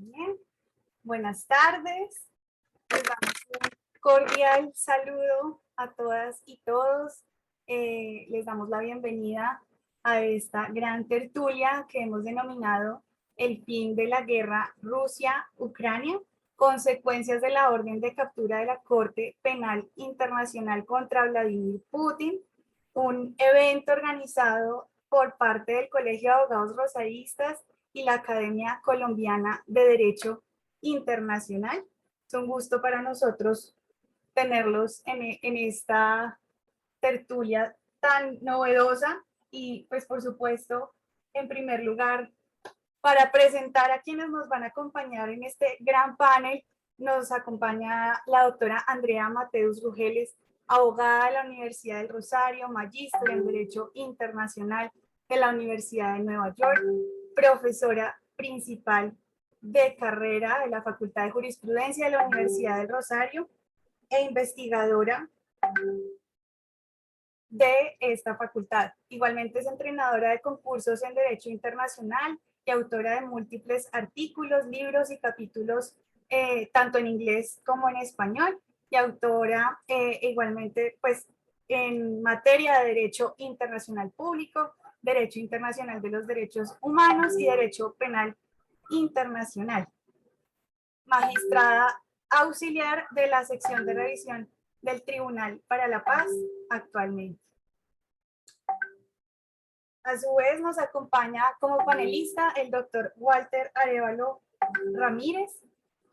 Bien, buenas tardes. Les damos un cordial saludo a todas y todos. Les damos la bienvenida a esta gran tertulia que hemos denominado El fin de la guerra Rusia-Ucrania, consecuencias de la orden de captura de la Corte Penal Internacional contra Vladimir Putin, un evento organizado por parte del Colegio de Abogados Rosaristas y la Academia Colombiana de Derecho Internacional. Es un gusto para nosotros tenerlos en esta tertulia tan novedosa y pues por supuesto, en primer lugar, para presentar a quienes nos van a acompañar en este gran panel, nos acompaña la doctora Andrea Mateus Rugeles, abogada de la Universidad del Rosario, magíster en Derecho Internacional de la Universidad de Nueva York, profesora principal de carrera de la Facultad de Jurisprudencia de la Universidad del Rosario e investigadora de esta facultad. Igualmente es entrenadora de concursos en Derecho Internacional y autora de múltiples artículos, libros y capítulos, tanto en inglés como en español, y autora igualmente pues, en materia de Derecho Internacional Público, Derecho Internacional de los Derechos Humanos y Derecho Penal Internacional. Magistrada auxiliar de la sección de revisión del Tribunal para la Paz actualmente. A su vez nos acompaña como panelista el doctor Walter Arevalo Ramírez,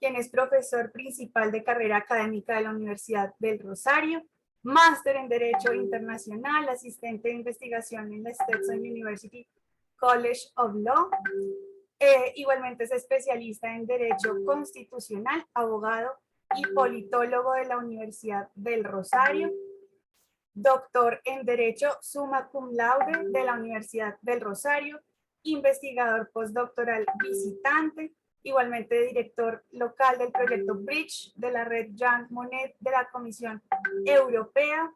quien es profesor principal de carrera académica de la Universidad del Rosario, máster en Derecho Internacional, asistente de investigación en la Stetson University College of Law. Igualmente es especialista en Derecho Constitucional, abogado y politólogo de la Universidad del Rosario, doctor en Derecho summa cum laude de la Universidad del Rosario, investigador postdoctoral visitante, igualmente director local del proyecto Bridge de la red Jean Monnet de la Comisión Europea.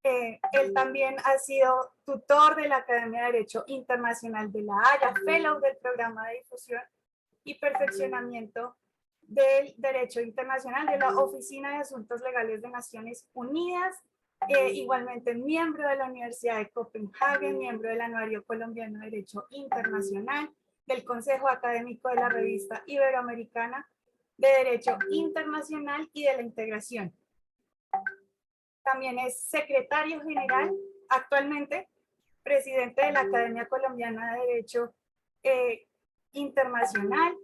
Él también ha sido tutor de la Academia de Derecho Internacional de La Haya, fellow del programa de difusión y perfeccionamiento del Derecho Internacional de la Oficina de Asuntos Legales de Naciones Unidas, igualmente miembro de la Universidad de Copenhague, miembro del Anuario Colombiano de Derecho Internacional, del Consejo Académico de la Revista Iberoamericana de Derecho Internacional y de la Integración. También es secretario general, actualmente presidente de la Academia Colombiana de Derecho Internacional.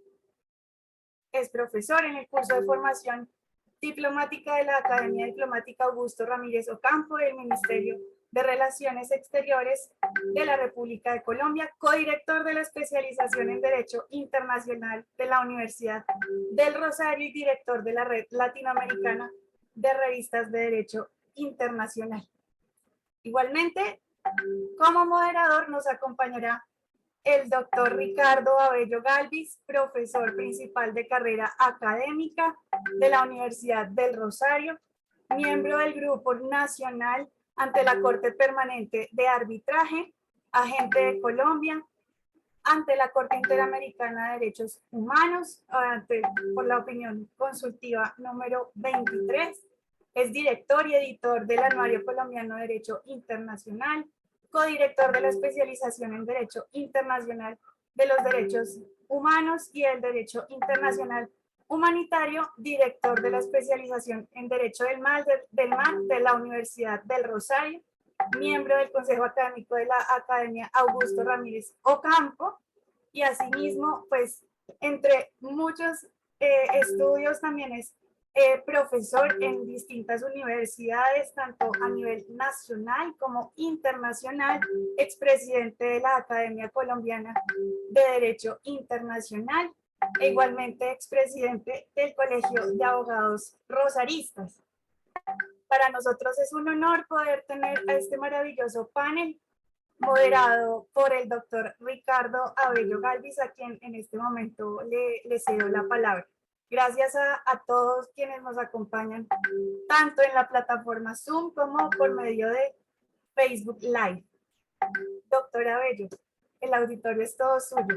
Es profesor en el curso de formación diplomática de la Academia Diplomática Augusto Ramírez Ocampo del Ministerio de Relaciones Exteriores de la República de Colombia, codirector de la especialización en Derecho Internacional de la Universidad del Rosario y director de la Red Latinoamericana de Revistas de Derecho Internacional. Igualmente, como moderador nos acompañará el doctor Ricardo Abello Galvis, profesor principal de carrera académica de la Universidad del Rosario, miembro del Grupo Nacional ante la Corte Permanente de Arbitraje, agente de Colombia, ante la Corte Interamericana de Derechos Humanos, por la opinión consultiva número 23, es director y editor del Anuario Colombiano de Derecho Internacional, codirector de la especialización en Derecho Internacional de los Derechos Humanos y el Derecho Internacional Humanitario, director de la especialización en Derecho del Mar de la Universidad del Rosario, miembro del Consejo Académico de la Academia Augusto Ramírez Ocampo, y asimismo, pues, entre muchos estudios también es profesor en distintas universidades, tanto a nivel nacional como internacional, expresidente de la Academia Colombiana de Derecho Internacional, e igualmente expresidente del Colegio de Abogados Rosaristas. Para nosotros es un honor poder tener a este maravilloso panel moderado por el doctor Ricardo Abello Galvis, a quien en este momento le cedo la palabra. Gracias a todos quienes nos acompañan, tanto en la plataforma Zoom como por medio de Facebook Live. Doctor Abello, el auditorio es todo suyo.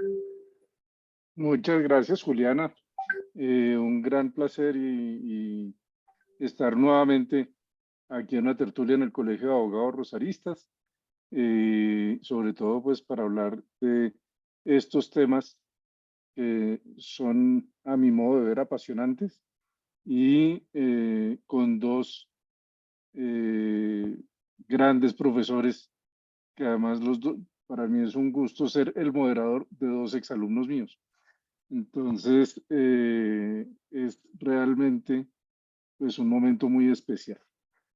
Muchas gracias, Juliana. Un gran placer y estar nuevamente aquí en la tertulia en el Colegio de Abogados Rosaristas, sobre todo pues para hablar de estos temas que son, a mi modo de ver, apasionantes y con dos eh, grandes profesores que además para mí es un gusto ser el moderador de dos exalumnos míos. Entonces, es realmente pues, un momento muy especial.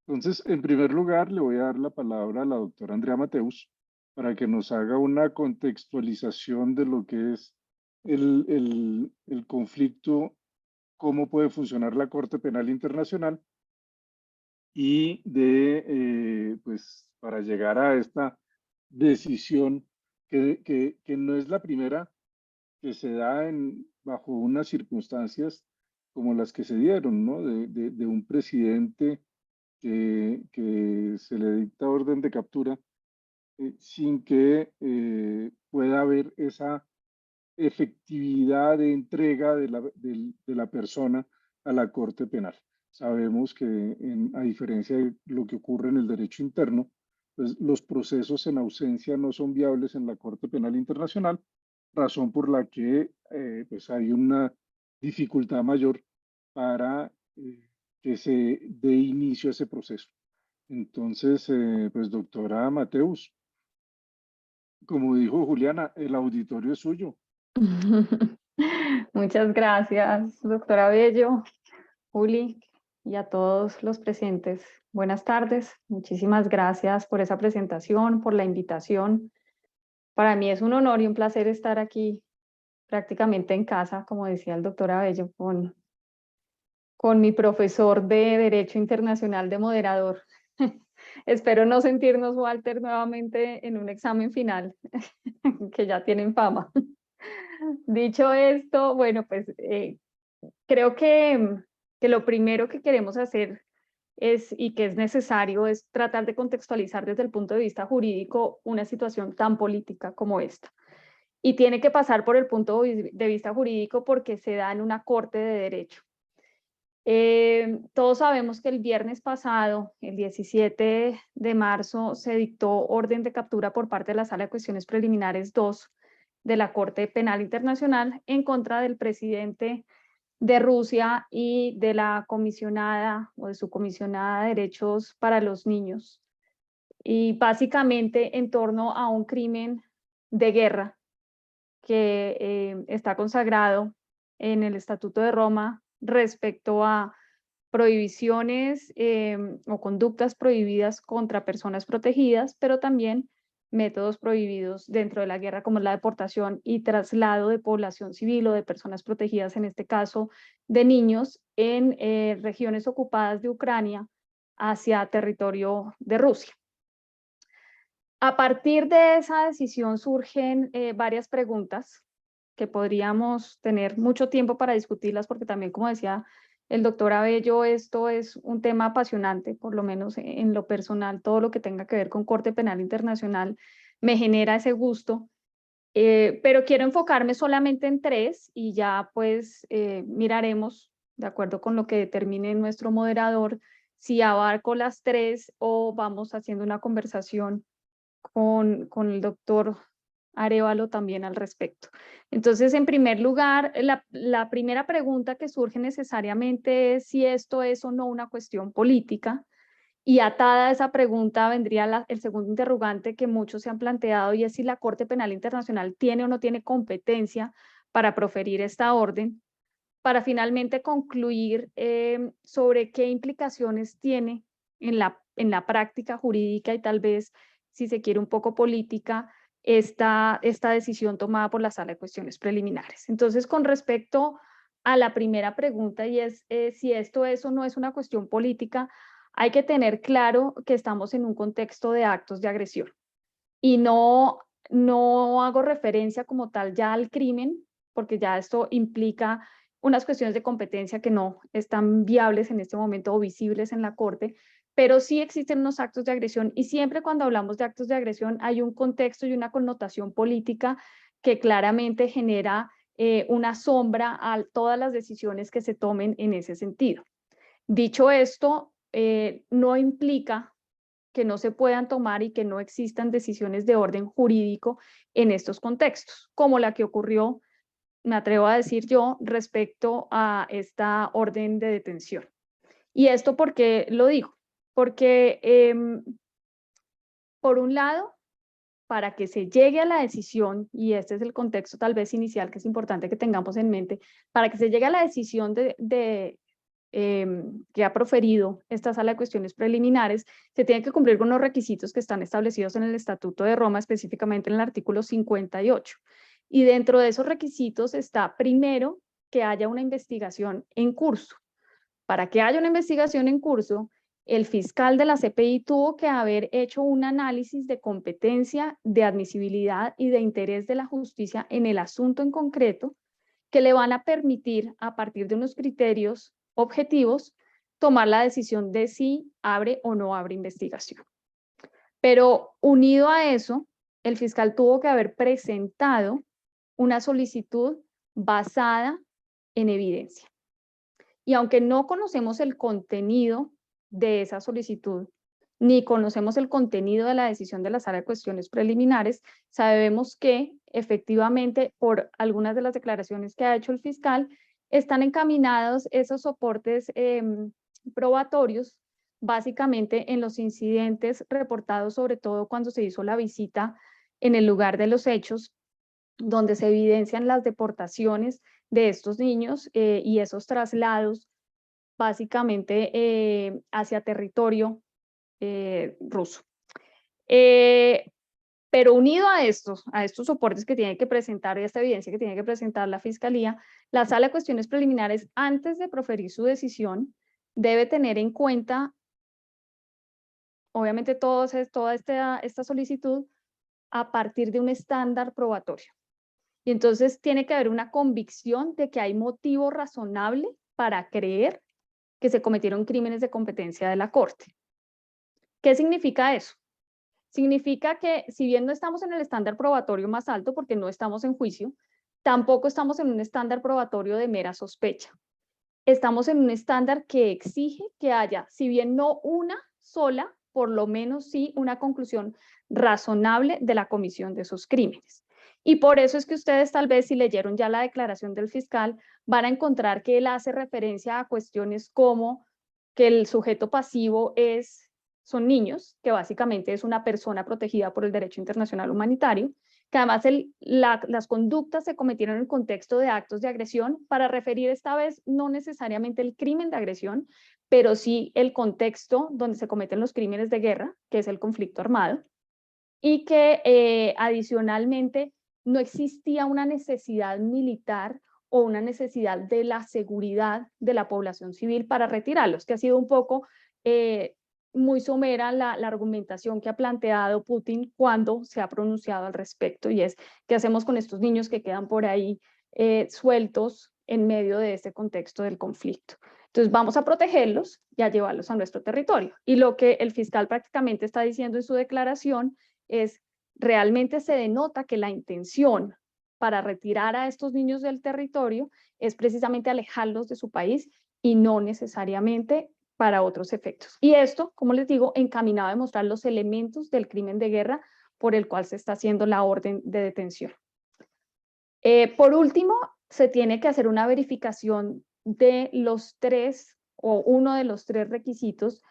Entonces, en primer lugar, le voy a dar la palabra a la doctora Andrea Mateus para que nos haga una contextualización de lo que es el conflicto, cómo puede funcionar la Corte Penal Internacional y pues, para llegar a esta decisión que no es la primera que se da bajo unas circunstancias como las que se dieron, ¿no? De un presidente que se le dicta orden de captura sin que pueda haber esa efectividad de entrega de la persona a la Corte Penal. Sabemos que, a diferencia de lo que ocurre en el derecho interno, pues los procesos en ausencia no son viables en la Corte Penal Internacional, razón por la que pues hay una dificultad mayor para que se dé inicio a ese proceso. Entonces, pues doctora Mateus, como dijo Juliana, el auditorio es suyo. Muchas gracias, doctora Bello, Juli, y a todos los presentes. Buenas tardes. Muchísimas gracias por esa presentación, por la invitación. Para mí es un honor y un placer estar aquí prácticamente en casa, como decía el doctor Abello, con mi profesor de Derecho Internacional de moderador. Espero no sentirnos, Walter, nuevamente en un examen final, que ya tienen fama. Dicho esto, bueno, pues creo que lo primero que queremos hacer y que es necesario es tratar de contextualizar desde el punto de vista jurídico una situación tan política como esta. Y tiene que pasar por el punto de vista jurídico porque se da en una corte de derecho. Todos sabemos que el viernes pasado, el 17 de marzo, se dictó orden de captura por parte de la Sala de Cuestiones Preliminares 2 de la Corte Penal Internacional en contra del presidente de Rusia y de la comisionada o de su comisionada de derechos para los niños. Y básicamente en torno a un crimen de guerra que está consagrado en el Estatuto de Roma respecto a prohibiciones o conductas prohibidas contra personas protegidas, pero también métodos prohibidos dentro de la guerra, como la deportación y traslado de población civil o de personas protegidas, en este caso de niños, en regiones ocupadas de Ucrania hacia territorio de Rusia. A partir de esa decisión surgen varias preguntas que podríamos tener mucho tiempo para discutirlas, porque también, como decía el doctor Abello, esto es un tema apasionante, por lo menos en lo personal, todo lo que tenga que ver con Corte Penal Internacional me genera ese gusto, pero quiero enfocarme solamente en tres y ya pues miraremos, de acuerdo con lo que determine nuestro moderador, si abarco las tres o vamos haciendo una conversación con el doctor Arévalo también al respecto. Entonces, en primer lugar, la primera pregunta que surge necesariamente es si esto es o no una cuestión política, y atada a esa pregunta vendría el segundo interrogante que muchos se han planteado, y es si la Corte Penal Internacional tiene o no tiene competencia para proferir esta orden, para finalmente concluir sobre qué implicaciones tiene en la práctica jurídica y tal vez, si se quiere, un poco política, esta decisión tomada por la Sala de Cuestiones Preliminares. Entonces, con respecto a la primera pregunta, y es si esto es o no es una cuestión política, hay que tener claro que estamos en un contexto de actos de agresión y no hago referencia como tal ya al crimen, porque ya esto implica unas cuestiones de competencia que no están viables en este momento o visibles en la Corte, pero sí existen unos actos de agresión, y siempre cuando hablamos de actos de agresión hay un contexto y una connotación política que claramente genera una sombra a todas las decisiones que se tomen en ese sentido. Dicho esto, no implica que no se puedan tomar y que no existan decisiones de orden jurídico en estos contextos, como la que ocurrió, me atrevo a decir yo, respecto a esta orden de detención. ¿Y esto por qué lo digo? Porque, por un lado, para que se llegue a la decisión, y este es el contexto tal vez inicial que es importante que tengamos en mente, para que se llegue a la decisión que ha proferido esta sala de cuestiones preliminares, se tiene que cumplir con los requisitos que están establecidos en el Estatuto de Roma, específicamente en el artículo 58. Y dentro de esos requisitos está, primero, que haya una investigación en curso. Para que haya una investigación en curso, el fiscal de la CPI tuvo que haber hecho un análisis de competencia, de admisibilidad y de interés de la justicia en el asunto en concreto, que le van a permitir, a partir de unos criterios objetivos, tomar la decisión de si abre o no abre investigación. Pero unido a eso, el fiscal tuvo que haber presentado una solicitud basada en evidencia. Y aunque no conocemos el contenido de esa solicitud, ni conocemos el contenido de la decisión de la sala de cuestiones preliminares, sabemos que efectivamente por algunas de las declaraciones que ha hecho el fiscal, están encaminados esos soportes probatorios, básicamente en los incidentes reportados, sobre todo cuando se hizo la visita en el lugar de los hechos, donde se evidencian las deportaciones de estos niños y esos traslados básicamente hacia territorio ruso. Pero unido a estos soportes que tiene que presentar y a esta evidencia que tiene que presentar la Fiscalía, la Sala de Cuestiones Preliminares, antes de proferir su decisión, debe tener en cuenta, obviamente, toda esta solicitud a partir de un estándar probatorio. Y entonces tiene que haber una convicción de que hay motivo razonable para creer que se cometieron crímenes de competencia de la Corte. ¿Qué significa eso? Significa que si bien no estamos en el estándar probatorio más alto porque no estamos en juicio, tampoco estamos en un estándar probatorio de mera sospecha. Estamos en un estándar que exige que haya, si bien no una sola, por lo menos sí una conclusión razonable de la comisión de esos crímenes. Y por eso es que ustedes tal vez si leyeron ya la declaración del fiscal van a encontrar que él hace referencia a cuestiones como que el sujeto pasivo son niños, que básicamente es una persona protegida por el derecho internacional humanitario, que además las conductas se cometieron en el contexto de actos de agresión, para referir esta vez no necesariamente el crimen de agresión, pero sí el contexto donde se cometen los crímenes de guerra, que es el conflicto armado, y que adicionalmente no existía una necesidad militar o una necesidad de la seguridad de la población civil para retirarlos, que ha sido un poco muy somera la argumentación que ha planteado Putin cuando se ha pronunciado al respecto, y es qué hacemos con estos niños que quedan por ahí sueltos en medio de este contexto del conflicto. Entonces vamos a protegerlos y a llevarlos a nuestro territorio. Y lo que el fiscal prácticamente está diciendo en su declaración es, realmente se denota que la intención para retirar a estos niños del territorio es precisamente alejarlos de su país y no necesariamente para otros efectos. Y esto, como les digo, encaminado a demostrar los elementos del crimen de guerra por el cual se está haciendo la orden de detención. Por último, se tiene que hacer una verificación de los tres o uno de los tres requisitos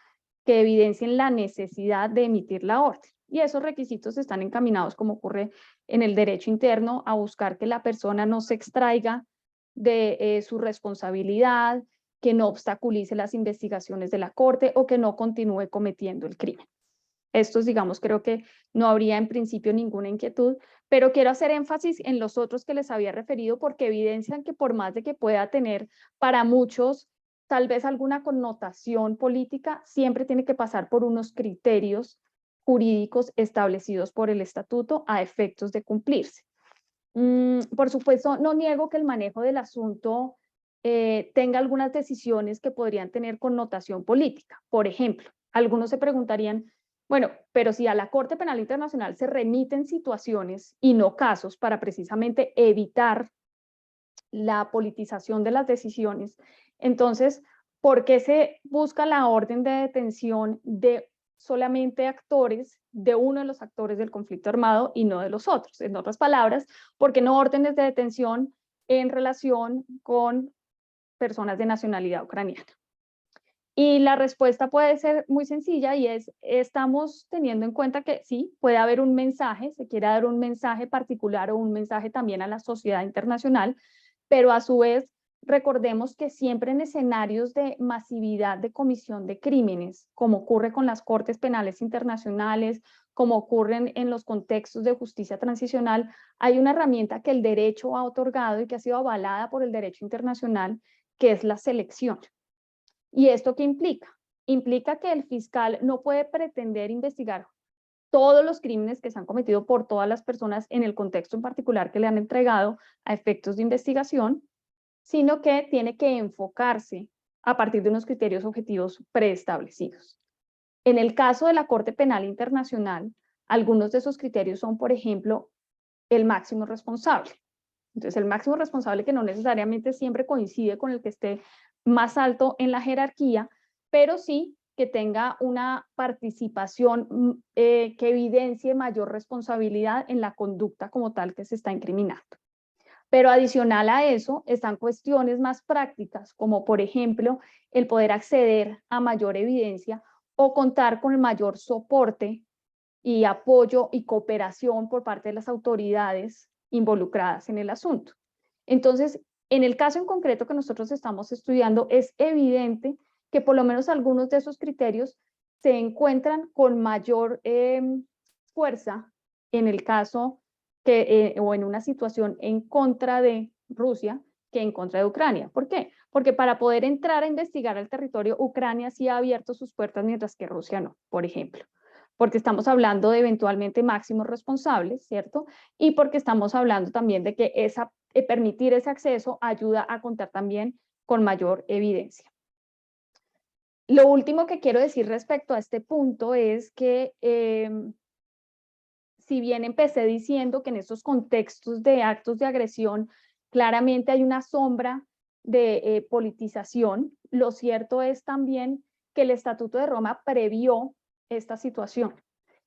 que evidencien la necesidad de emitir la orden. Y esos requisitos están encaminados, como ocurre en el derecho interno, a buscar que la persona no se extraiga de su responsabilidad, que no obstaculice las investigaciones de la Corte o que no continúe cometiendo el crimen. Estos, digamos, creo que no habría en principio ninguna inquietud, pero quiero hacer énfasis en los otros que les había referido porque evidencian que por más de que pueda tener para muchos tal vez alguna connotación política, siempre tiene que pasar por unos criterios jurídicos establecidos por el estatuto a efectos de cumplirse. Por supuesto, no niego que el manejo del asunto tenga algunas decisiones que podrían tener connotación política. Por ejemplo, algunos se preguntarían, bueno, pero si a la Corte Penal Internacional se remiten situaciones y no casos para precisamente evitar la politización de las decisiones. Entonces, ¿por qué se busca la orden de detención de solamente actores, de uno de los actores del conflicto armado y no de los otros? En otras palabras, ¿por qué no órdenes de detención en relación con personas de nacionalidad ucraniana? Y la respuesta puede ser muy sencilla y es, estamos teniendo en cuenta que sí, puede haber un mensaje, se quiere dar un mensaje particular o un mensaje también a la sociedad internacional, pero a su vez recordemos que siempre en escenarios de masividad de comisión de crímenes, como ocurre con las Cortes Penales Internacionales, como ocurren en los contextos de justicia transicional, hay una herramienta que el derecho ha otorgado y que ha sido avalada por el derecho internacional, que es la selección. ¿Y esto qué implica? Implica que el fiscal no puede pretender investigar todos los crímenes que se han cometido por todas las personas en el contexto en particular que le han entregado a efectos de investigación, sino que tiene que enfocarse a partir de unos criterios objetivos preestablecidos. En el caso de la Corte Penal Internacional, algunos de esos criterios son, por ejemplo, el máximo responsable. Entonces, el máximo responsable que no necesariamente siempre coincide con el que esté más alto en la jerarquía, pero sí que tenga una participación que evidencie mayor responsabilidad en la conducta como tal que se está incriminando. Pero adicional a eso están cuestiones más prácticas, como por ejemplo el poder acceder a mayor evidencia o contar con el mayor soporte y apoyo y cooperación por parte de las autoridades involucradas en el asunto. Entonces, en el caso en concreto que nosotros estamos estudiando, es evidente que por lo menos algunos de esos criterios se encuentran con mayor fuerza en el caso que, o en una situación en contra de Rusia que en contra de Ucrania. ¿Por qué? Porque para poder entrar a investigar el territorio, Ucrania sí ha abierto sus puertas, mientras que Rusia no, por ejemplo. Porque estamos hablando de eventualmente máximos responsables, ¿cierto? Y porque estamos hablando también de que permitir ese acceso ayuda a contar también con mayor evidencia. Lo último que quiero decir respecto a este punto es que si bien empecé diciendo que en estos contextos de actos de agresión claramente hay una sombra de politización, lo cierto es también que el Estatuto de Roma previó esta situación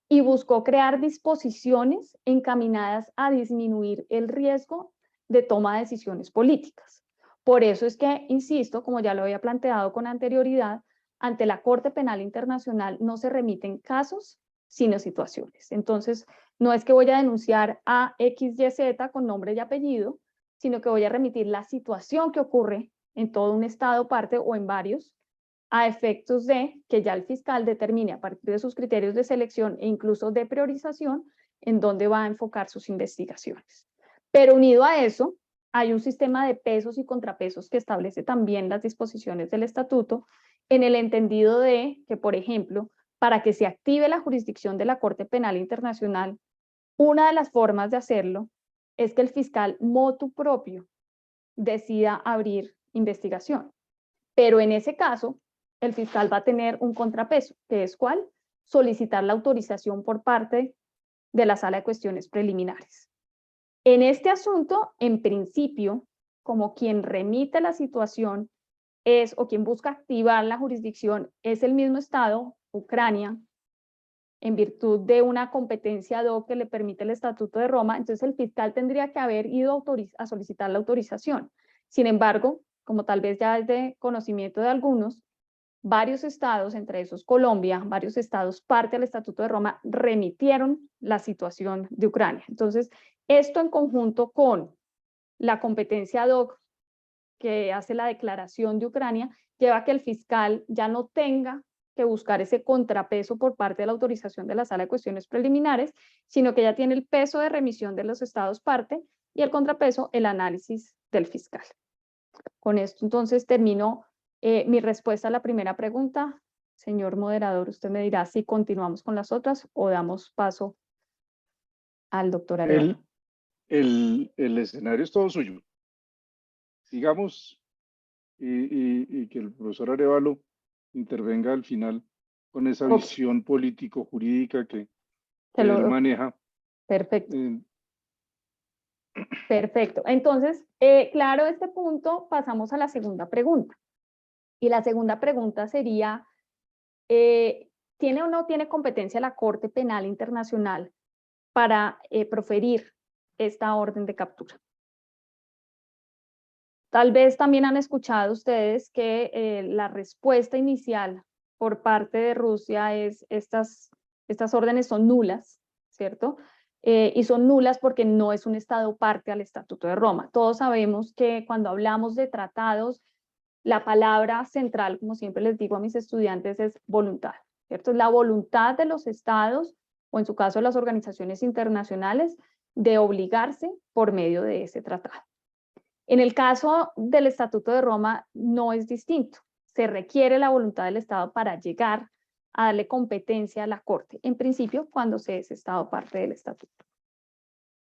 y buscó crear disposiciones encaminadas a disminuir el riesgo de toma de decisiones políticas. Por eso es que, insisto, como ya lo había planteado con anterioridad, ante la Corte Penal Internacional no se remiten casos, sino situaciones. Entonces, no es que voy a denunciar a XYZ con nombre y apellido, sino que voy a remitir la situación que ocurre en todo un estado parte o en varios, a efectos de que ya el fiscal determine a partir de sus criterios de selección e incluso de priorización en dónde va a enfocar sus investigaciones. Pero unido a eso, hay un sistema de pesos y contrapesos que establece también las disposiciones del estatuto en el entendido de que, por ejemplo, para que se active la jurisdicción de la Corte Penal Internacional, una de las formas de hacerlo es que el fiscal motu propio decida abrir investigación. Pero en ese caso, el fiscal va a tener un contrapeso, que es ¿cuál? Solicitar la autorización por parte de la Sala de Cuestiones Preliminares. En este asunto, en principio, como quien remite la situación es, o quien busca activar la jurisdicción, es el mismo Estado, Ucrania, en virtud de una competencia ad hoc que le permite el Estatuto de Roma, entonces el fiscal tendría que haber ido a solicitar la autorización. Sin embargo, como tal vez ya es de conocimiento de algunos, varios estados, entre esos Colombia, varios estados parte del Estatuto de Roma, remitieron la situación de Ucrania. Entonces, esto en conjunto con la competencia ad hoc que hace la declaración de Ucrania, lleva a que el fiscal ya no tenga que buscar ese contrapeso por parte de la autorización de la Sala de Cuestiones Preliminares, sino que ya tiene el peso de remisión de los estados parte y el contrapeso, el análisis del fiscal. Con esto entonces termino mi respuesta a la primera pregunta. Señor moderador, usted me dirá si continuamos con las otras o damos paso al doctor Arevalo. El escenario es todo suyo. Sigamos y que el profesor Arevalo intervenga al final con esa visión político-jurídica que él maneja. Perfecto. Perfecto. Entonces, claro este punto, pasamos a la segunda pregunta. Y la segunda pregunta sería, ¿tiene o no tiene competencia la Corte Penal Internacional para proferir esta orden de captura? Tal vez también han escuchado ustedes que la respuesta inicial por parte de Rusia es estas órdenes son nulas, ¿cierto? Y son nulas porque no es un Estado parte al Estatuto de Roma. Todos sabemos que cuando hablamos de tratados, la palabra central, como siempre les digo a mis estudiantes, es voluntad, ¿cierto? Es la voluntad de los Estados, o en su caso de las organizaciones internacionales, de obligarse por medio de ese tratado. En el caso del Estatuto de Roma no es distinto. Se requiere la voluntad del Estado para llegar a darle competencia a la Corte, en principio cuando se es Estado parte del Estatuto.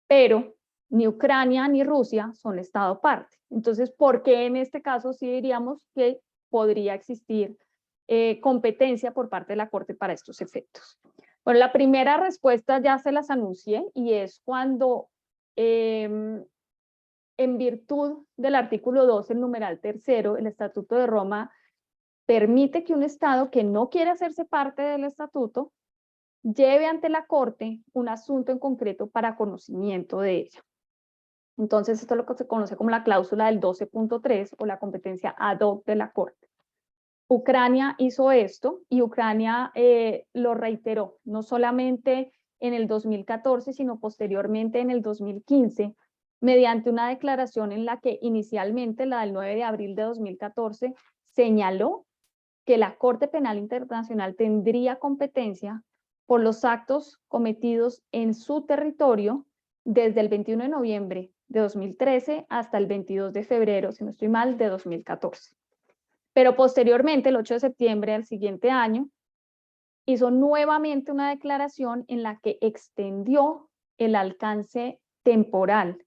Pero ni Ucrania ni Rusia son Estado parte. Entonces, ¿por qué en este caso sí diríamos que podría existir competencia por parte de la Corte para estos efectos? Bueno, la primera respuesta ya se las anuncié y es cuando en virtud del artículo 2, el numeral tercero, el Estatuto de Roma permite que un Estado que no quiere hacerse parte del Estatuto lleve ante la Corte un asunto en concreto para conocimiento de ella. Entonces, esto es lo que se conoce como la cláusula del 12.3 o la competencia ad hoc de la Corte. Ucrania hizo esto y Ucrania lo reiteró, no solamente en el 2014, sino posteriormente en el 2015, mediante una declaración en la que inicialmente, la del 9 de abril de 2014, señaló que la Corte Penal Internacional tendría competencia por los actos cometidos en su territorio desde el 21 de noviembre de 2013 hasta el 22 de febrero, si no estoy mal, de 2014. Pero posteriormente, el 8 de septiembre del siguiente año, hizo nuevamente una declaración en la que extendió el alcance temporal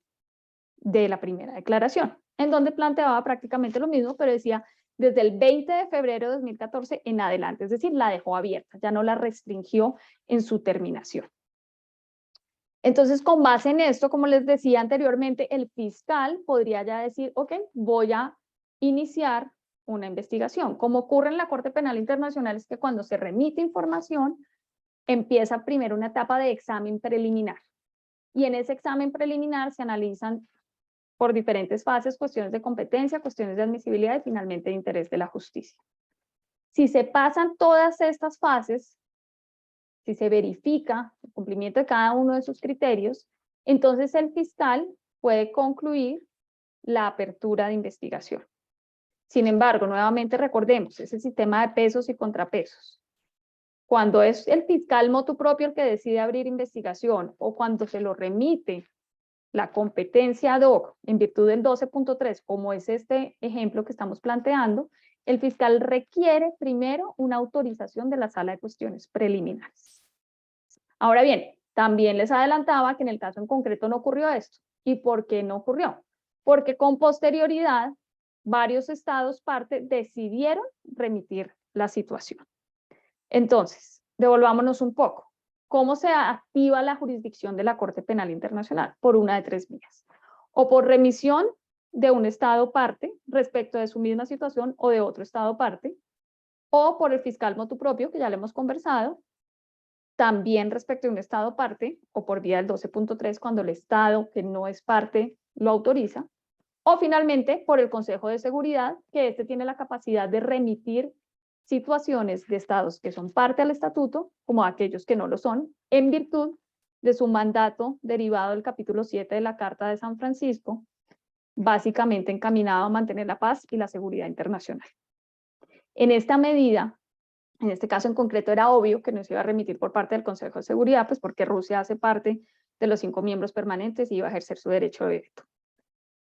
de la primera declaración, en donde planteaba prácticamente lo mismo, pero decía desde el 20 de febrero de 2014 en adelante, es decir, la dejó abierta, ya no la restringió en su terminación. Entonces, con base en esto, como les decía anteriormente, el fiscal podría ya decir, ok, voy a iniciar una investigación. Como ocurre en la Corte Penal Internacional es que cuando se remite información, empieza primero una etapa de examen preliminar. Y en ese examen preliminar se analizan por diferentes fases cuestiones de competencia, cuestiones de admisibilidad y finalmente de interés de la justicia. Si se pasan todas estas fases, si se verifica el cumplimiento de cada uno de sus criterios, entonces el fiscal puede concluir la apertura de investigación. Sin embargo, nuevamente recordemos, es el sistema de pesos y contrapesos. Cuando es el fiscal motu propio el que decide abrir investigación o cuando se lo remite la competencia ad hoc en virtud del 12.3, como es este ejemplo que estamos planteando, el fiscal requiere primero una autorización de la sala de cuestiones preliminares. Ahora bien, también les adelantaba que en el caso en concreto no ocurrió esto. ¿Y por qué no ocurrió? Porque con posterioridad varios estados parte decidieron remitir la situación. Entonces, devolvámonos un poco. ¿Cómo se activa la jurisdicción de la Corte Penal Internacional? Por una de tres vías. O por remisión de un estado parte respecto de su misma situación o de otro estado parte, o por el fiscal motu propio, que ya le hemos conversado, también respecto de un estado parte, o por vía del 12.3 cuando el estado que no es parte lo autoriza, o finalmente por el Consejo de Seguridad, que este tiene la capacidad de remitir situaciones de estados que son parte del estatuto, como aquellos que no lo son, en virtud de su mandato derivado del capítulo 7 de la Carta de San Francisco, básicamente encaminado a mantener la paz y la seguridad internacional. En esta medida, en este caso en concreto era obvio que no se iba a remitir por parte del Consejo de Seguridad, pues porque Rusia hace parte de los 5 miembros permanentes y iba a ejercer su derecho de veto.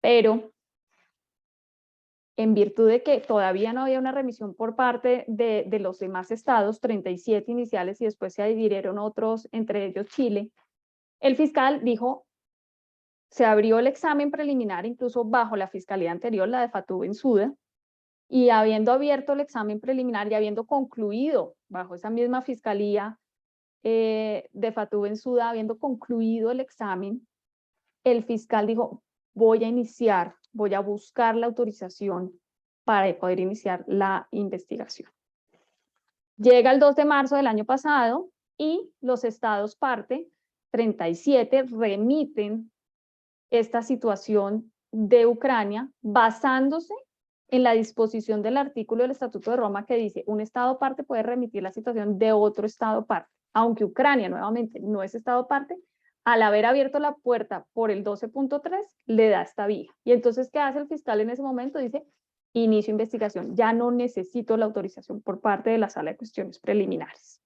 Pero en virtud de que todavía no había una remisión por parte de los demás estados, 37 iniciales y después se adhirieron otros, entre ellos Chile, el fiscal dijo, se abrió el examen preliminar incluso bajo la fiscalía anterior, la de Fatou Bensouda, y habiendo abierto el examen preliminar y habiendo concluido bajo esa misma fiscalía de Fatou Bensouda, habiendo concluido el examen, el fiscal dijo, voy a buscar la autorización para poder iniciar la investigación. Llega el 2 de marzo del año pasado y los estados parte, 37, remiten esta situación de Ucrania basándose en la disposición del artículo del Estatuto de Roma que dice un estado parte puede remitir la situación de otro estado parte, aunque Ucrania nuevamente no es estado parte, al haber abierto la puerta por el 12.3 le da esta vía. Y entonces, ¿qué hace el fiscal en ese momento? Dice, inicio investigación, ya no necesito la autorización por parte de la Sala de Cuestiones Preliminares.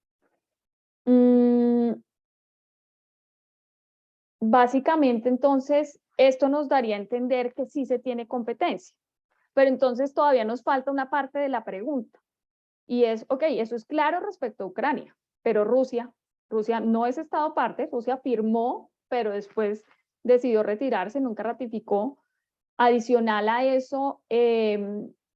Básicamente, entonces, esto nos daría a entender que sí se tiene competencia, pero entonces todavía nos falta una parte de la pregunta, y es, ok, eso es claro respecto a Ucrania, pero Rusia no es estado parte, Rusia firmó, pero después decidió retirarse, nunca ratificó. Adicional a eso,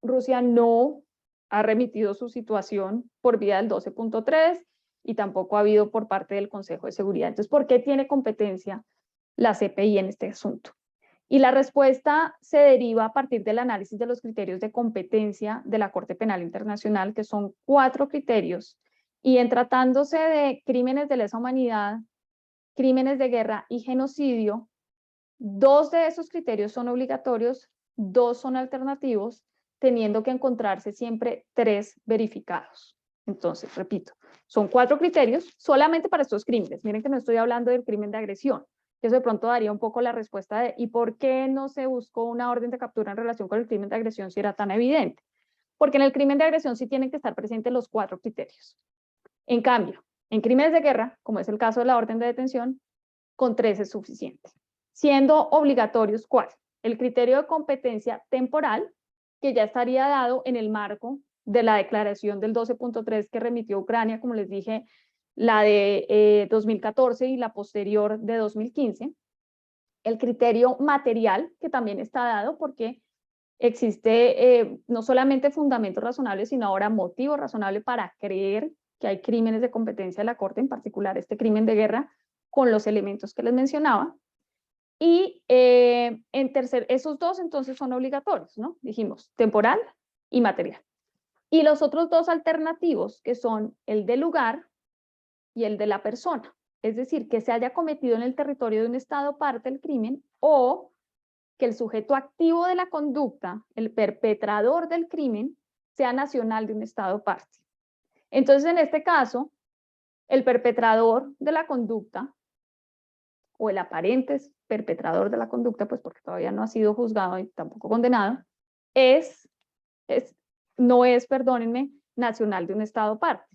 Rusia no ha remitido su situación por vía del 12.3 y tampoco ha habido por parte del Consejo de Seguridad. Entonces, ¿por qué tiene competencia la CPI en este asunto? Y la respuesta se deriva a partir del análisis de los criterios de competencia de la Corte Penal Internacional, que son 4 criterios, y en tratándose de crímenes de lesa humanidad, crímenes de guerra y genocidio, 2 de esos criterios son obligatorios, 2 son alternativos, teniendo que encontrarse siempre 3 verificados. Entonces, repito, son 4 criterios solamente para estos crímenes. Miren que no estoy hablando del crimen de agresión. Eso de pronto daría un poco la respuesta de ¿y por qué no se buscó una orden de captura en relación con el crimen de agresión si era tan evidente? Porque en el crimen de agresión sí tienen que estar presentes los 4 criterios. En cambio, en crímenes de guerra, como es el caso de la orden de detención, con 3 es suficiente. Siendo obligatorios, ¿cuál? El criterio de competencia temporal, que ya estaría dado en el marco de la declaración del 12.3 que remitió Ucrania, como les dije, la de 2014 y la posterior de 2015. El criterio material, que también está dado porque existe no solamente fundamentos razonables, sino ahora motivo razonable para creer que hay crímenes de competencia de la Corte, en particular este crimen de guerra, con los elementos que les mencionaba. Y esos 2 entonces son obligatorios, ¿no? Dijimos, temporal y material. Y los otros 2 alternativos, que son el del lugar y el de la persona. Es decir, que se haya cometido en el territorio de un estado parte del crimen o que el sujeto activo de la conducta, el perpetrador del crimen, sea nacional de un estado parte. Entonces, en este caso, el perpetrador de la conducta o el aparente perpetrador de la conducta, pues porque todavía no ha sido juzgado y tampoco condenado, no es, perdónenme, nacional de un estado parte.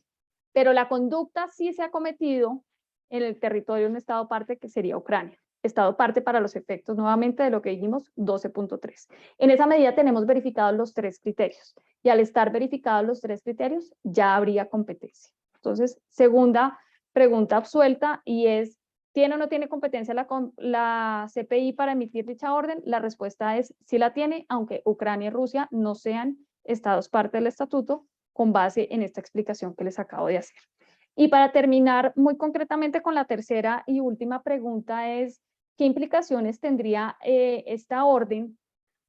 Pero la conducta sí se ha cometido en el territorio de un estado parte que sería Ucrania. Estado parte para los efectos nuevamente de lo que dijimos 12.3. En esa medida tenemos verificados los 3 criterios y al estar verificados los 3 criterios ya habría competencia. Entonces, segunda pregunta absuelta y es, ¿tiene o no tiene competencia la CPI para emitir dicha orden? La respuesta es sí la tiene, aunque Ucrania y Rusia no sean estados parte del estatuto, con base en esta explicación que les acabo de hacer. Y para terminar muy concretamente con la tercera y última pregunta es, ¿qué implicaciones tendría esta orden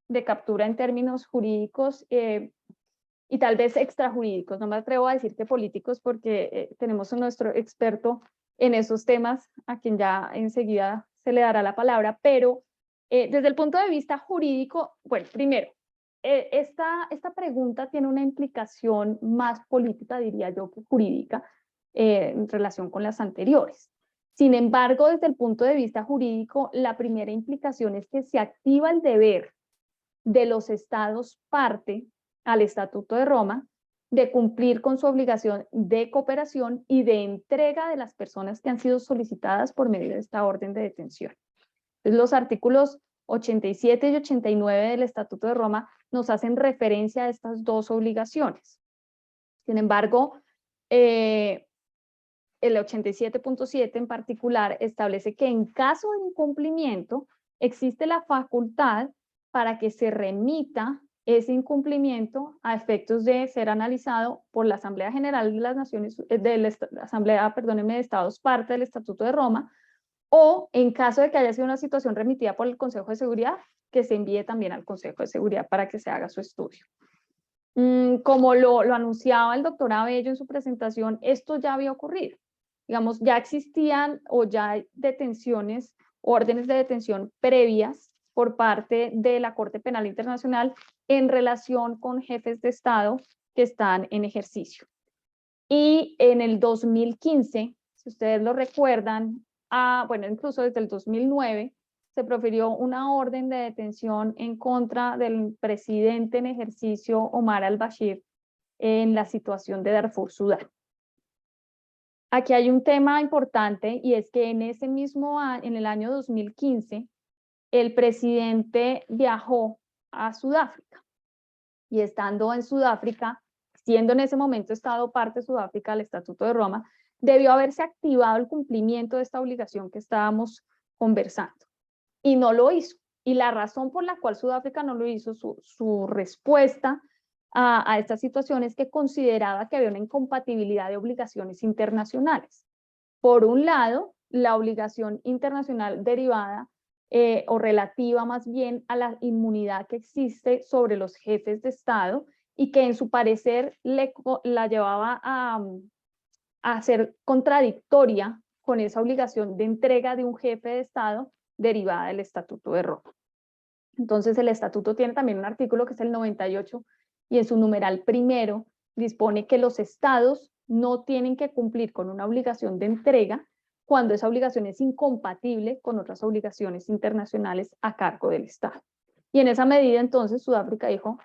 de captura en términos jurídicos y tal vez extrajurídicos? No me atrevo a decir que políticos porque tenemos a nuestro experto en esos temas, a quien ya enseguida se le dará la palabra, pero desde el punto de vista jurídico, bueno, primero, esta pregunta tiene una implicación más política, diría yo, que jurídica en relación con las anteriores. Sin embargo, desde el punto de vista jurídico, la primera implicación es que se activa el deber de los estados parte al Estatuto de Roma de cumplir con su obligación de cooperación y de entrega de las personas que han sido solicitadas por medio de esta orden de detención. Entonces, los artículos 87 y 89 del Estatuto de Roma nos hacen referencia a estas 2 obligaciones. Sin embargo, el 87.7 en particular establece que en caso de incumplimiento existe la facultad para que se remita ese incumplimiento a efectos de ser analizado por la Asamblea General de las Naciones, de la Asamblea, perdónenme, de Estados parte del Estatuto de Roma, o en caso de que haya sido una situación remitida por el Consejo de Seguridad, que se envíe también al Consejo de Seguridad para que se haga su estudio. Como lo anunciaba el doctor Abello en su presentación, esto ya había ocurrido. Digamos, ya existían o ya hay detenciones, órdenes de detención previas por parte de la Corte Penal Internacional en relación con jefes de Estado que están en ejercicio. Y en el 2015, si ustedes lo recuerdan, bueno, incluso desde el 2009, se profirió una orden de detención en contra del presidente en ejercicio Omar al-Bashir en la situación de Darfur, Sudán. Aquí hay un tema importante y es que en ese mismo año, en el año 2015, el presidente viajó a Sudáfrica y estando en Sudáfrica, siendo en ese momento Estado parte de Sudáfrica del Estatuto de Roma, debió haberse activado el cumplimiento de esta obligación que estábamos conversando y no lo hizo. Y la razón por la cual Sudáfrica no lo hizo, su respuesta a esta situación es que consideraba que había una incompatibilidad de obligaciones internacionales. Por un lado, la obligación internacional derivada o relativa más bien a la inmunidad que existe sobre los jefes de Estado y que en su parecer la llevaba a ser contradictoria con esa obligación de entrega de un jefe de Estado derivada del Estatuto de Roma. Entonces el Estatuto tiene también un artículo que es el 98 y en su numeral primero dispone que los Estados no tienen que cumplir con una obligación de entrega cuando esa obligación es incompatible con otras obligaciones internacionales a cargo del Estado. Y en esa medida entonces Sudáfrica dijo,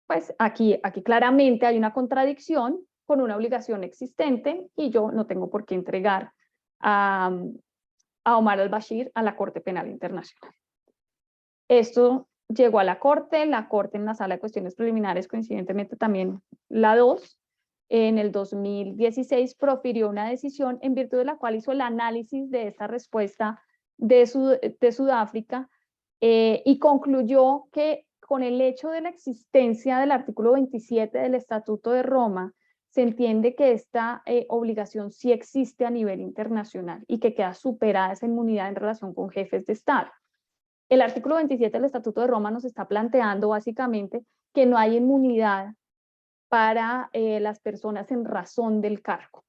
pues aquí claramente hay una contradicción con una obligación existente y yo no tengo por qué entregar a Omar al-Bashir a la Corte Penal Internacional. Esto llegó a la Corte en la Sala de Cuestiones Preliminares, coincidentemente también la 2, en el 2016 profirió una decisión en virtud de la cual hizo el análisis de esta respuesta de Sudáfrica y concluyó que con el hecho de la existencia del artículo 27 del Estatuto de Roma, se entiende que esta obligación sí existe a nivel internacional y que queda superada esa inmunidad en relación con jefes de Estado. El artículo 27 del Estatuto de Roma nos está planteando básicamente que no hay inmunidad para las personas en razón del cargo.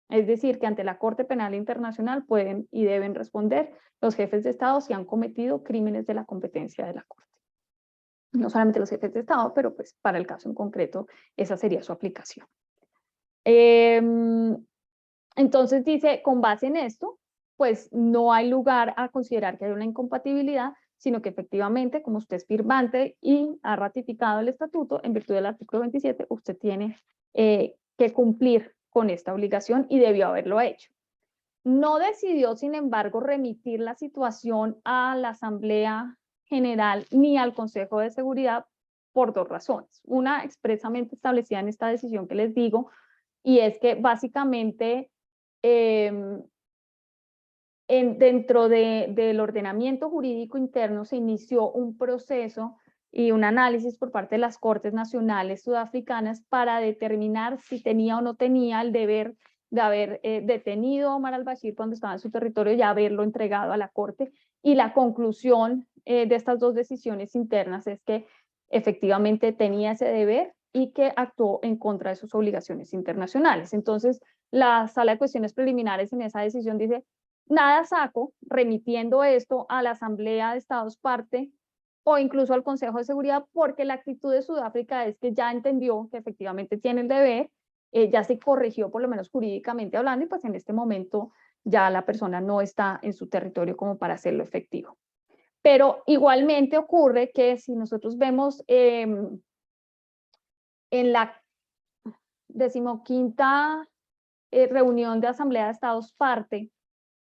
Es decir, que ante la Corte Penal Internacional pueden y deben responder los jefes de Estado si han cometido crímenes de la competencia de la Corte. No solamente los jefes de Estado, pero pues para el caso en concreto, esa sería su aplicación. Entonces dice, con base en esto, pues no hay lugar a considerar que hay una incompatibilidad, sino que efectivamente, como usted es firmante y ha ratificado el estatuto, en virtud del artículo 27, usted tiene que cumplir con esta obligación y debió haberlo hecho. No decidió, sin embargo, remitir la situación a la Asamblea General ni al Consejo de Seguridad por dos razones. Una expresamente establecida en esta decisión que les digo, y es que básicamente dentro del ordenamiento jurídico interno se inició un proceso y un análisis por parte de las Cortes Nacionales Sudafricanas para determinar si tenía o no tenía el deber de haber detenido a Omar al-Bashir cuando estaba en su territorio y haberlo entregado a la Corte. Y la conclusión de estas dos decisiones internas es que efectivamente tenía ese deber y que actuó en contra de sus obligaciones internacionales. Entonces, la Sala de Cuestiones Preliminares en esa decisión dice, nada saco remitiendo esto a la Asamblea de Estados parte o incluso al Consejo de Seguridad, porque la actitud de Sudáfrica es que ya entendió que efectivamente tiene el deber, ya se corrigió por lo menos jurídicamente hablando y pues en este momento ya la persona no está en su territorio como para hacerlo efectivo. Pero igualmente ocurre que si nosotros vemos en la 15ª reunión de Asamblea de Estados parte,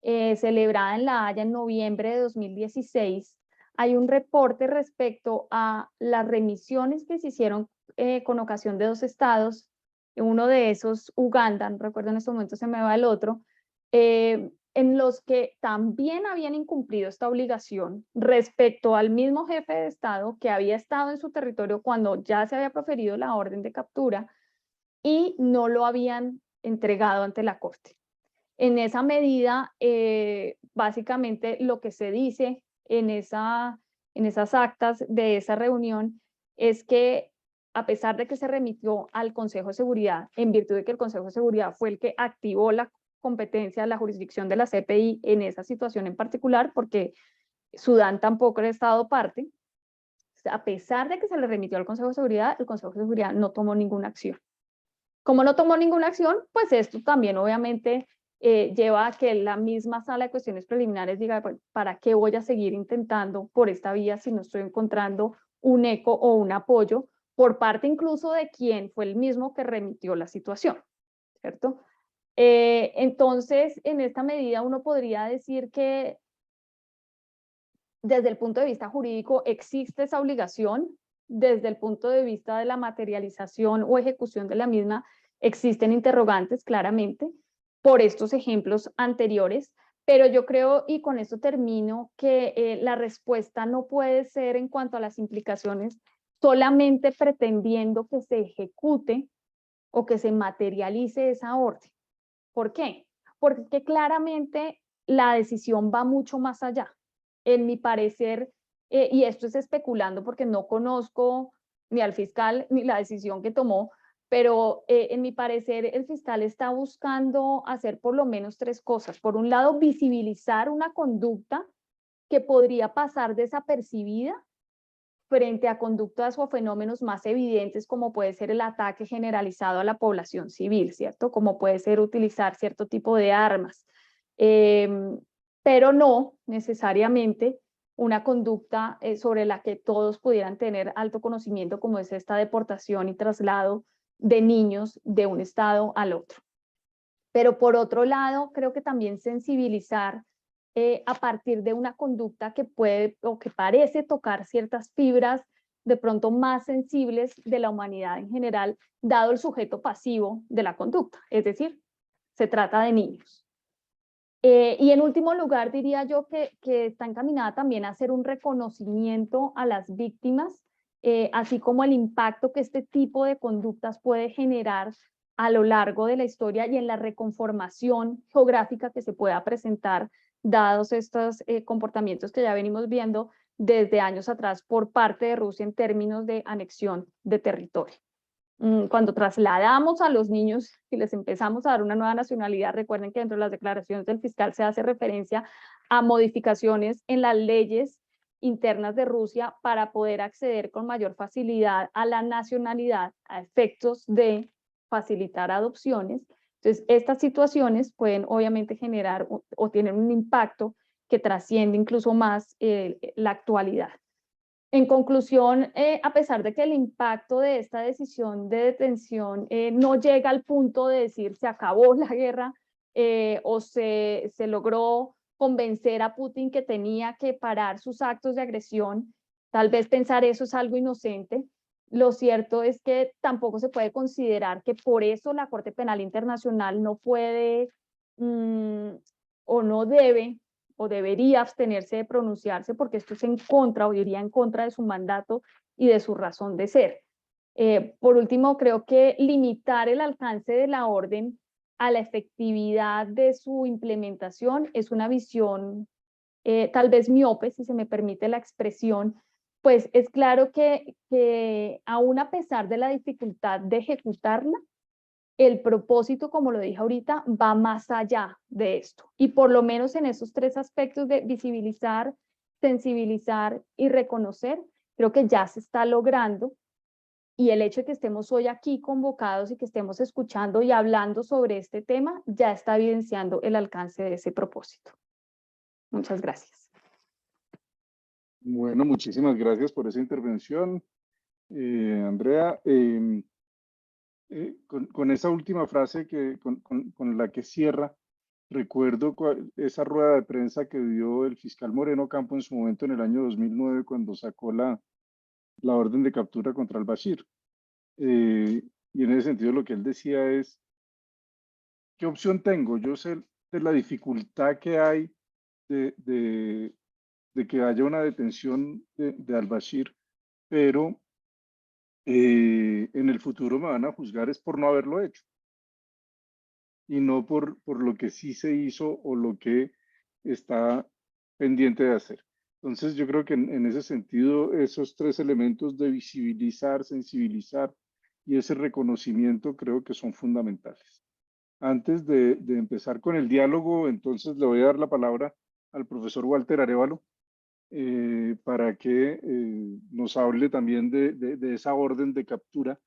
celebrada en La Haya en noviembre de 2016, hay un reporte respecto a las remisiones que se hicieron con ocasión de dos estados, uno de esos Uganda, no recuerdo en este momento, se me va el otro, en los que también habían incumplido esta obligación respecto al mismo jefe de Estado que había estado en su territorio cuando ya se había proferido la orden de captura y no lo habían entregado ante la Corte. En esa medida, básicamente lo que se dice en esas actas de esa reunión es que a pesar de que se remitió al Consejo de Seguridad, en virtud de que el Consejo de Seguridad fue el que activó la competencia, la jurisdicción de la CPI en esa situación en particular, porque Sudán tampoco era Estado parte, a pesar de que se le remitió al Consejo de Seguridad, el Consejo de Seguridad no tomó ninguna acción. Como no tomó ninguna acción, pues esto también obviamente lleva a que la misma sala de cuestiones preliminares diga, bueno, ¿para qué voy a seguir intentando por esta vía si no estoy encontrando un eco o un apoyo por parte incluso de quien fue el mismo que remitió la situación, ¿cierto? Entonces, en esta medida uno podría decir que desde el punto de vista jurídico existe esa obligación, desde el punto de vista de la materialización o ejecución de la misma, existen interrogantes claramente por estos ejemplos anteriores, pero yo creo, y con esto termino, que la respuesta no puede ser en cuanto a las implicaciones solamente pretendiendo que se ejecute o que se materialice esa orden. ¿Por qué? Porque claramente la decisión va mucho más allá. En mi parecer, y esto es especulando porque no conozco ni al fiscal ni la decisión que tomó, pero en mi parecer el fiscal está buscando hacer por lo menos tres cosas. Por un lado, visibilizar una conducta que podría pasar desapercibida frente a conductas o fenómenos más evidentes como puede ser el ataque generalizado a la población civil, ¿cierto? Como puede ser utilizar cierto tipo de armas, pero no necesariamente una conducta sobre la que todos pudieran tener alto conocimiento, como es esta deportación y traslado de niños de un estado al otro. Pero por otro lado, creo que también sensibilizar a partir de una conducta que puede o que parece tocar ciertas fibras de pronto más sensibles de la humanidad en general, dado el sujeto pasivo de la conducta, es decir, se trata de niños. Y en último lugar, diría yo que está encaminada también a hacer un reconocimiento a las víctimas, así como el impacto que este tipo de conductas puede generar a lo largo de la historia y en la reconformación geográfica que se pueda presentar, dados estos comportamientos que ya venimos viendo desde años atrás por parte de Rusia en términos de anexión de territorio. Cuando trasladamos a los niños y les empezamos a dar una nueva nacionalidad, recuerden que dentro de las declaraciones del fiscal se hace referencia a modificaciones en las leyes internas de Rusia para poder acceder con mayor facilidad a la nacionalidad a efectos de facilitar adopciones. Entonces, estas situaciones pueden obviamente generar o tienen un impacto que trasciende incluso más la actualidad. En conclusión, a pesar de que el impacto de esta decisión de detención no llega al punto de decir se acabó la guerra o se logró convencer a Putin que tenía que parar sus actos de agresión, tal vez pensar eso es algo inocente. Lo cierto es que tampoco se puede considerar que por eso la Corte Penal Internacional no puede o no debe o debería abstenerse de pronunciarse porque esto es en contra o iría en contra de su mandato y de su razón de ser. Por último, creo que limitar el alcance de la orden a la efectividad de su implementación es una visión tal vez miope, si se me permite la expresión, pues es claro que aún a pesar de la dificultad de ejecutarla, el propósito, como lo dije ahorita, va más allá de esto. Y por lo menos en esos tres aspectos de visibilizar, sensibilizar y reconocer, creo que ya se está logrando. Y el hecho de que estemos hoy aquí convocados y que estemos escuchando y hablando sobre este tema, ya está evidenciando el alcance de ese propósito. Muchas gracias. Bueno, muchísimas gracias por esa intervención, Andrea. Con esa última frase con la que cierra, recuerdo esa rueda de prensa que dio el fiscal Moreno Campo en su momento en el año 2009 cuando sacó la orden de captura contra al-Bashir. Y en ese sentido lo que él decía es, ¿qué opción tengo? Yo sé de la dificultad que hay de que haya una detención de al-Bashir, pero en el futuro me van a juzgar es por no haberlo hecho y no por lo que sí se hizo o lo que está pendiente de hacer. Entonces, yo creo que en ese sentido, esos tres elementos de visibilizar, sensibilizar y ese reconocimiento creo que son fundamentales. Antes de empezar con el diálogo, entonces le voy a dar la palabra al profesor Walter Arévalo para que nos hable también de esa orden de captura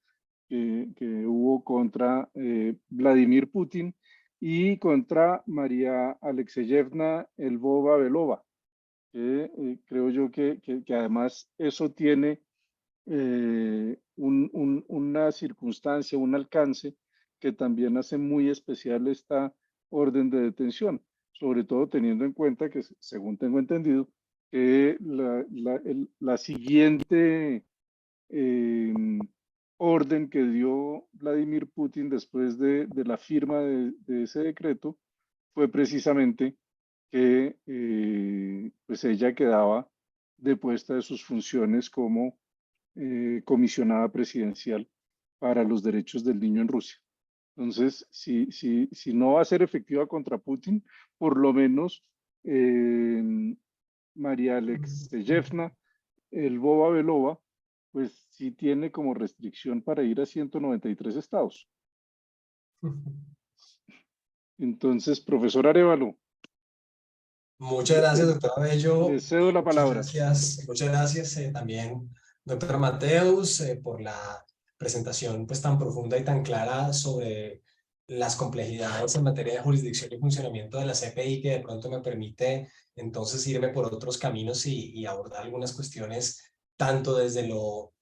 que hubo contra Vladimir Putin y contra María Alexeyevna Lvova-Belova. Creo yo que además eso tiene una circunstancia, un alcance que también hace muy especial esta orden de detención, sobre todo teniendo en cuenta que, según tengo entendido, que la siguiente orden que dio Vladimir Putin después de la firma de ese decreto fue precisamente que pues ella quedaba depuesta de sus funciones como comisionada presidencial para los derechos del niño en Rusia. Entonces, si no va a ser efectiva contra Putin, por lo menos María Alexeyevna Lvova-Belova, pues sí tiene como restricción para ir a 193 estados. Entonces, profesor Arévalo. Muchas gracias, doctora Bello. Le cedo la palabra. Muchas gracias también, doctora Mateus, por la presentación pues, tan profunda y tan clara sobre las complejidades en materia de jurisdicción y funcionamiento de la CPI, que de pronto me permite entonces irme por otros caminos y abordar algunas cuestiones tanto desde lo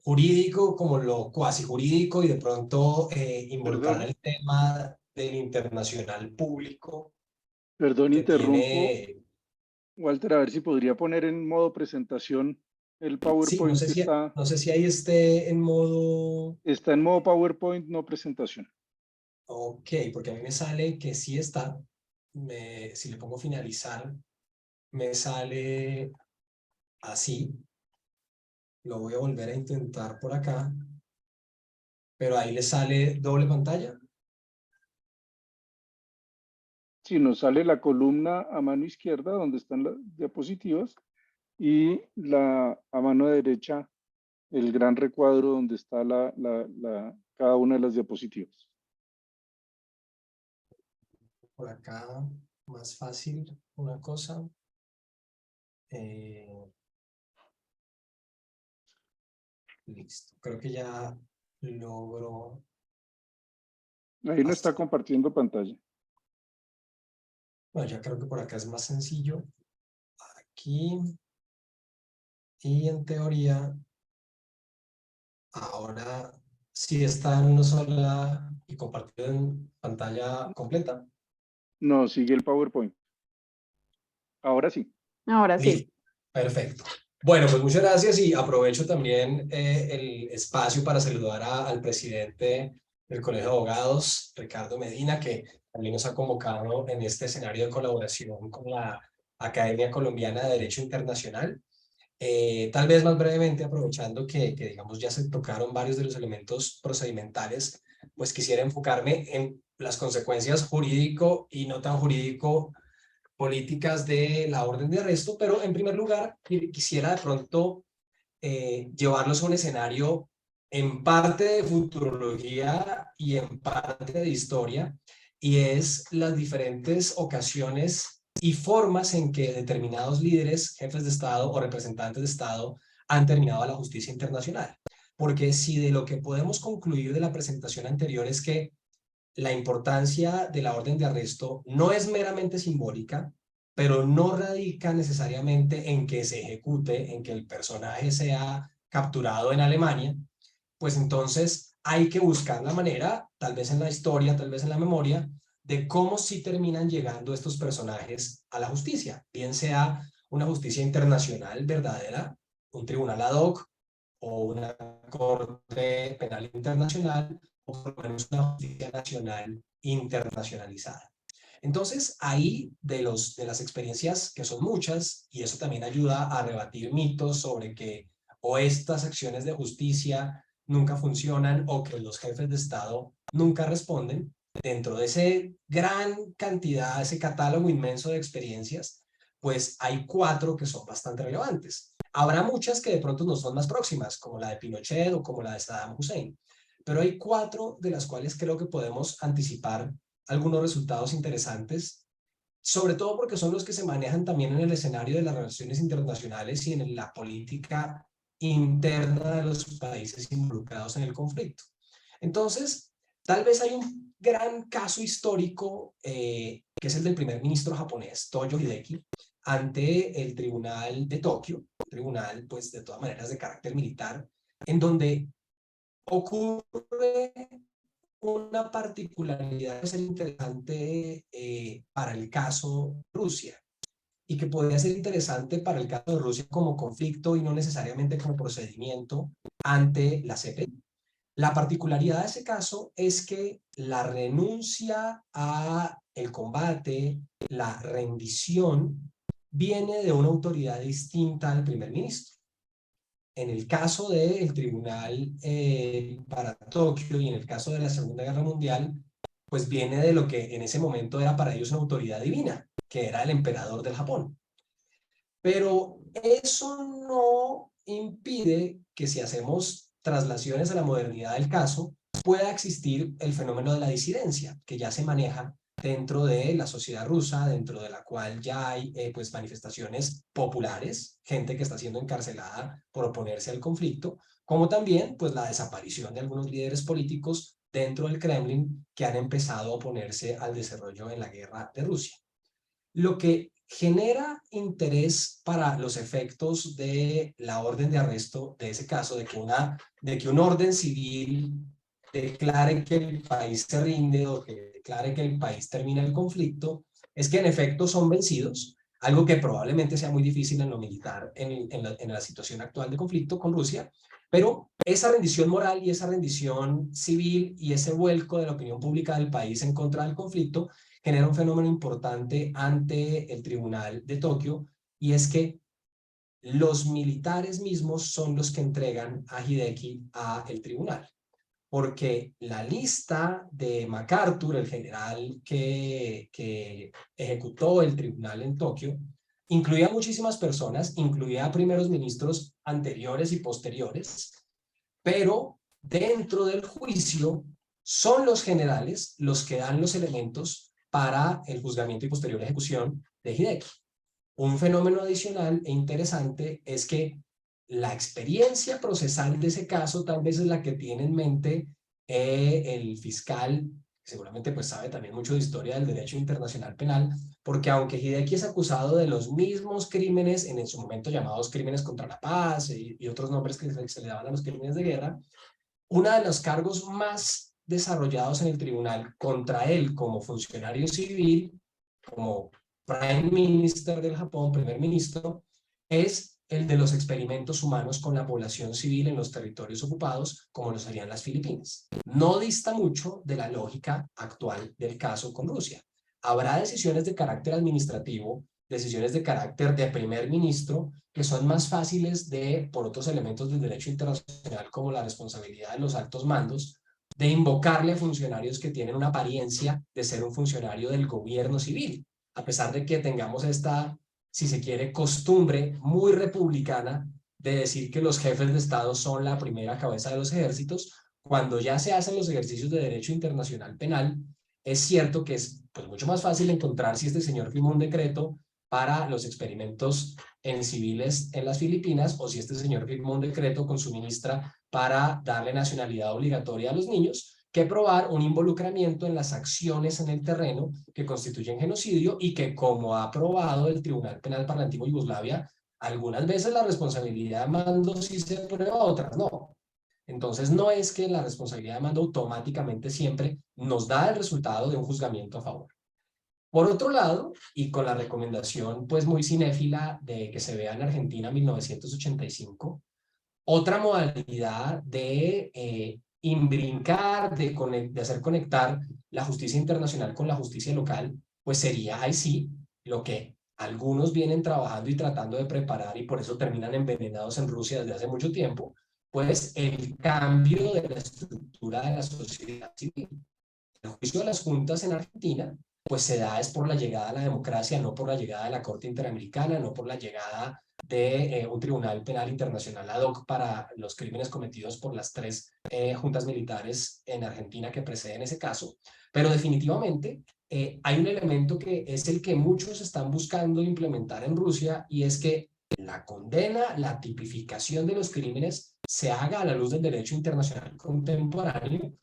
jurídico como lo cuasi jurídico y de pronto involucrar el tema del internacional público. Perdón, interrumpo. Tiene... Walter, a ver si podría poner en modo presentación el PowerPoint. Sí, no sé si ahí esté en modo... Está en modo PowerPoint, no presentación. Ok, porque a mí me sale que sí está. Si le pongo finalizar, me sale así. Lo voy a volver a intentar por acá. Pero ahí le sale doble pantalla. Sí, nos sale la columna a mano izquierda donde están las diapositivas y a mano derecha el gran recuadro donde está cada una de las diapositivas. Por acá, más fácil una cosa. Listo, creo que ya logro. Ahí no está compartiendo pantalla. Bueno, ya creo que por acá es más sencillo. Aquí. Y en teoría, ahora sí está en una sola y compartido en pantalla completa. No, sigue el PowerPoint. Ahora sí. Ahora sí. Listo. Perfecto. Bueno, pues muchas gracias y aprovecho también el espacio para saludar al presidente del Colegio de Abogados, Ricardo Medina, que también nos ha convocado en este escenario de colaboración con la Academia Colombiana de Derecho Internacional. Tal vez más brevemente, aprovechando que digamos ya se tocaron varios de los elementos procedimentales, pues quisiera enfocarme en las consecuencias jurídico y no tan jurídico políticas de la orden de arresto, pero en primer lugar quisiera de pronto llevarlos a un escenario en parte de futurología y en parte de historia, y es las diferentes ocasiones y formas en que determinados líderes, jefes de Estado o representantes de Estado han terminado a la justicia internacional. Porque si de lo que podemos concluir de la presentación anterior es que la importancia de la orden de arresto no es meramente simbólica, pero no radica necesariamente en que se ejecute, en que el personaje sea capturado en Alemania, pues entonces hay que buscar la manera, tal vez en la historia, tal vez en la memoria, de cómo sí terminan llegando estos personajes a la justicia, bien sea una justicia internacional verdadera, un tribunal ad hoc o una corte penal internacional, o por lo menos una justicia nacional internacionalizada. Entonces, ahí de las experiencias, que son muchas, y eso también ayuda a rebatir mitos sobre que o estas acciones de justicia nunca funcionan o que los jefes de Estado nunca responden, dentro de ese gran cantidad, ese catálogo inmenso de experiencias, pues hay 4 que son bastante relevantes. Habrá muchas que de pronto no son más próximas, como la de Pinochet o como la de Saddam Hussein, pero hay 4 de las cuales creo que podemos anticipar algunos resultados interesantes, sobre todo porque son los que se manejan también en el escenario de las relaciones internacionales y en la política interna de los países involucrados en el conflicto. Entonces, tal vez hay un gran caso histórico, que es el del primer ministro japonés, Toyo Hideki, ante el tribunal de Tokio, tribunal pues de todas maneras de carácter militar, en donde ocurre una particularidad que es interesante para el caso Rusia, y que podría ser interesante para el caso de Rusia como conflicto y no necesariamente como procedimiento ante la CPI. La particularidad de ese caso es que la renuncia a el combate, la rendición, viene de una autoridad distinta al primer ministro. En el caso del tribunal para Tokio y en el caso de la Segunda Guerra Mundial, pues viene de lo que en ese momento era para ellos una autoridad divina, que era el emperador del Japón. Pero eso no impide que, si hacemos traslaciones a la modernidad del caso, pueda existir el fenómeno de la disidencia, que ya se maneja dentro de la sociedad rusa, dentro de la cual ya hay pues manifestaciones populares, gente que está siendo encarcelada por oponerse al conflicto, como también pues la desaparición de algunos líderes políticos dentro del Kremlin que han empezado a oponerse al desarrollo en la guerra de Rusia. Lo que genera interés para los efectos de la orden de arresto de ese caso, de que un orden civil declare que el país se rinde o que declare que el país termina el conflicto, es que en efecto son vencidos, algo que probablemente sea muy difícil en lo militar en la situación actual de conflicto con Rusia, pero esa rendición moral y esa rendición civil y ese vuelco de la opinión pública del país en contra del conflicto genera un fenómeno importante ante el Tribunal de Tokio, y es que los militares mismos son los que entregan a Hideki al tribunal, porque la lista de MacArthur, el general que ejecutó el tribunal en Tokio, incluía muchísimas personas, incluía primeros ministros anteriores y posteriores, pero dentro del juicio son los generales los que dan los elementos para el juzgamiento y posterior ejecución de Hideki. Un fenómeno adicional e interesante es que la experiencia procesal de ese caso tal vez es la que tiene en mente el fiscal, que seguramente pues sabe también mucho de historia del derecho internacional penal, porque aunque Hideki es acusado de los mismos crímenes, en su momento llamados crímenes contra la paz y otros nombres que se le daban a los crímenes de guerra, uno de los cargos más desarrollados en el tribunal contra él como funcionario civil, como Prime Minister del Japón, primer ministro, es el de los experimentos humanos con la población civil en los territorios ocupados, como lo serían las Filipinas. No dista mucho de la lógica actual del caso con Rusia. Habrá decisiones de carácter administrativo, decisiones de carácter de primer ministro, que son más fáciles por otros elementos del derecho internacional, como la responsabilidad de los altos mandos, de invocarle a funcionarios que tienen una apariencia de ser un funcionario del gobierno civil, a pesar de que tengamos esta, si se quiere, costumbre muy republicana de decir que los jefes de Estado son la primera cabeza de los ejércitos. Cuando ya se hacen los ejercicios de derecho internacional penal, es cierto que es pues mucho más fácil encontrar si este señor firmó un decreto para los experimentos en civiles en las Filipinas, o si este señor firmó un decreto con su ministra para darle nacionalidad obligatoria a los niños, que probar un involucramiento en las acciones en el terreno que constituyen genocidio, y que, como ha aprobado el Tribunal Penal para la antigua Yugoslavia, algunas veces la responsabilidad de mando sí se prueba, otras no. Entonces no es que la responsabilidad de mando automáticamente siempre nos da el resultado de un juzgamiento a favor. Por otro lado, y con la recomendación pues muy cinéfila de que se vea en Argentina 1985, otra modalidad de imbrincar, de hacer conectar la justicia internacional con la justicia local, pues sería ahí sí lo que algunos vienen trabajando y tratando de preparar, y por eso terminan envenenados en Rusia desde hace mucho tiempo, pues el cambio de la estructura de la sociedad civil. El juicio de las juntas en Argentina pues se da es por la llegada a la democracia, no por la llegada de la Corte Interamericana, no por la llegada de un tribunal penal internacional ad hoc para los crímenes cometidos por las 3 juntas militares en Argentina que preceden ese caso, pero definitivamente hay un elemento que es el que muchos están buscando implementar en Rusia, y es que la condena, la tipificación de los crímenes se haga a la luz del derecho internacional contemporáneo,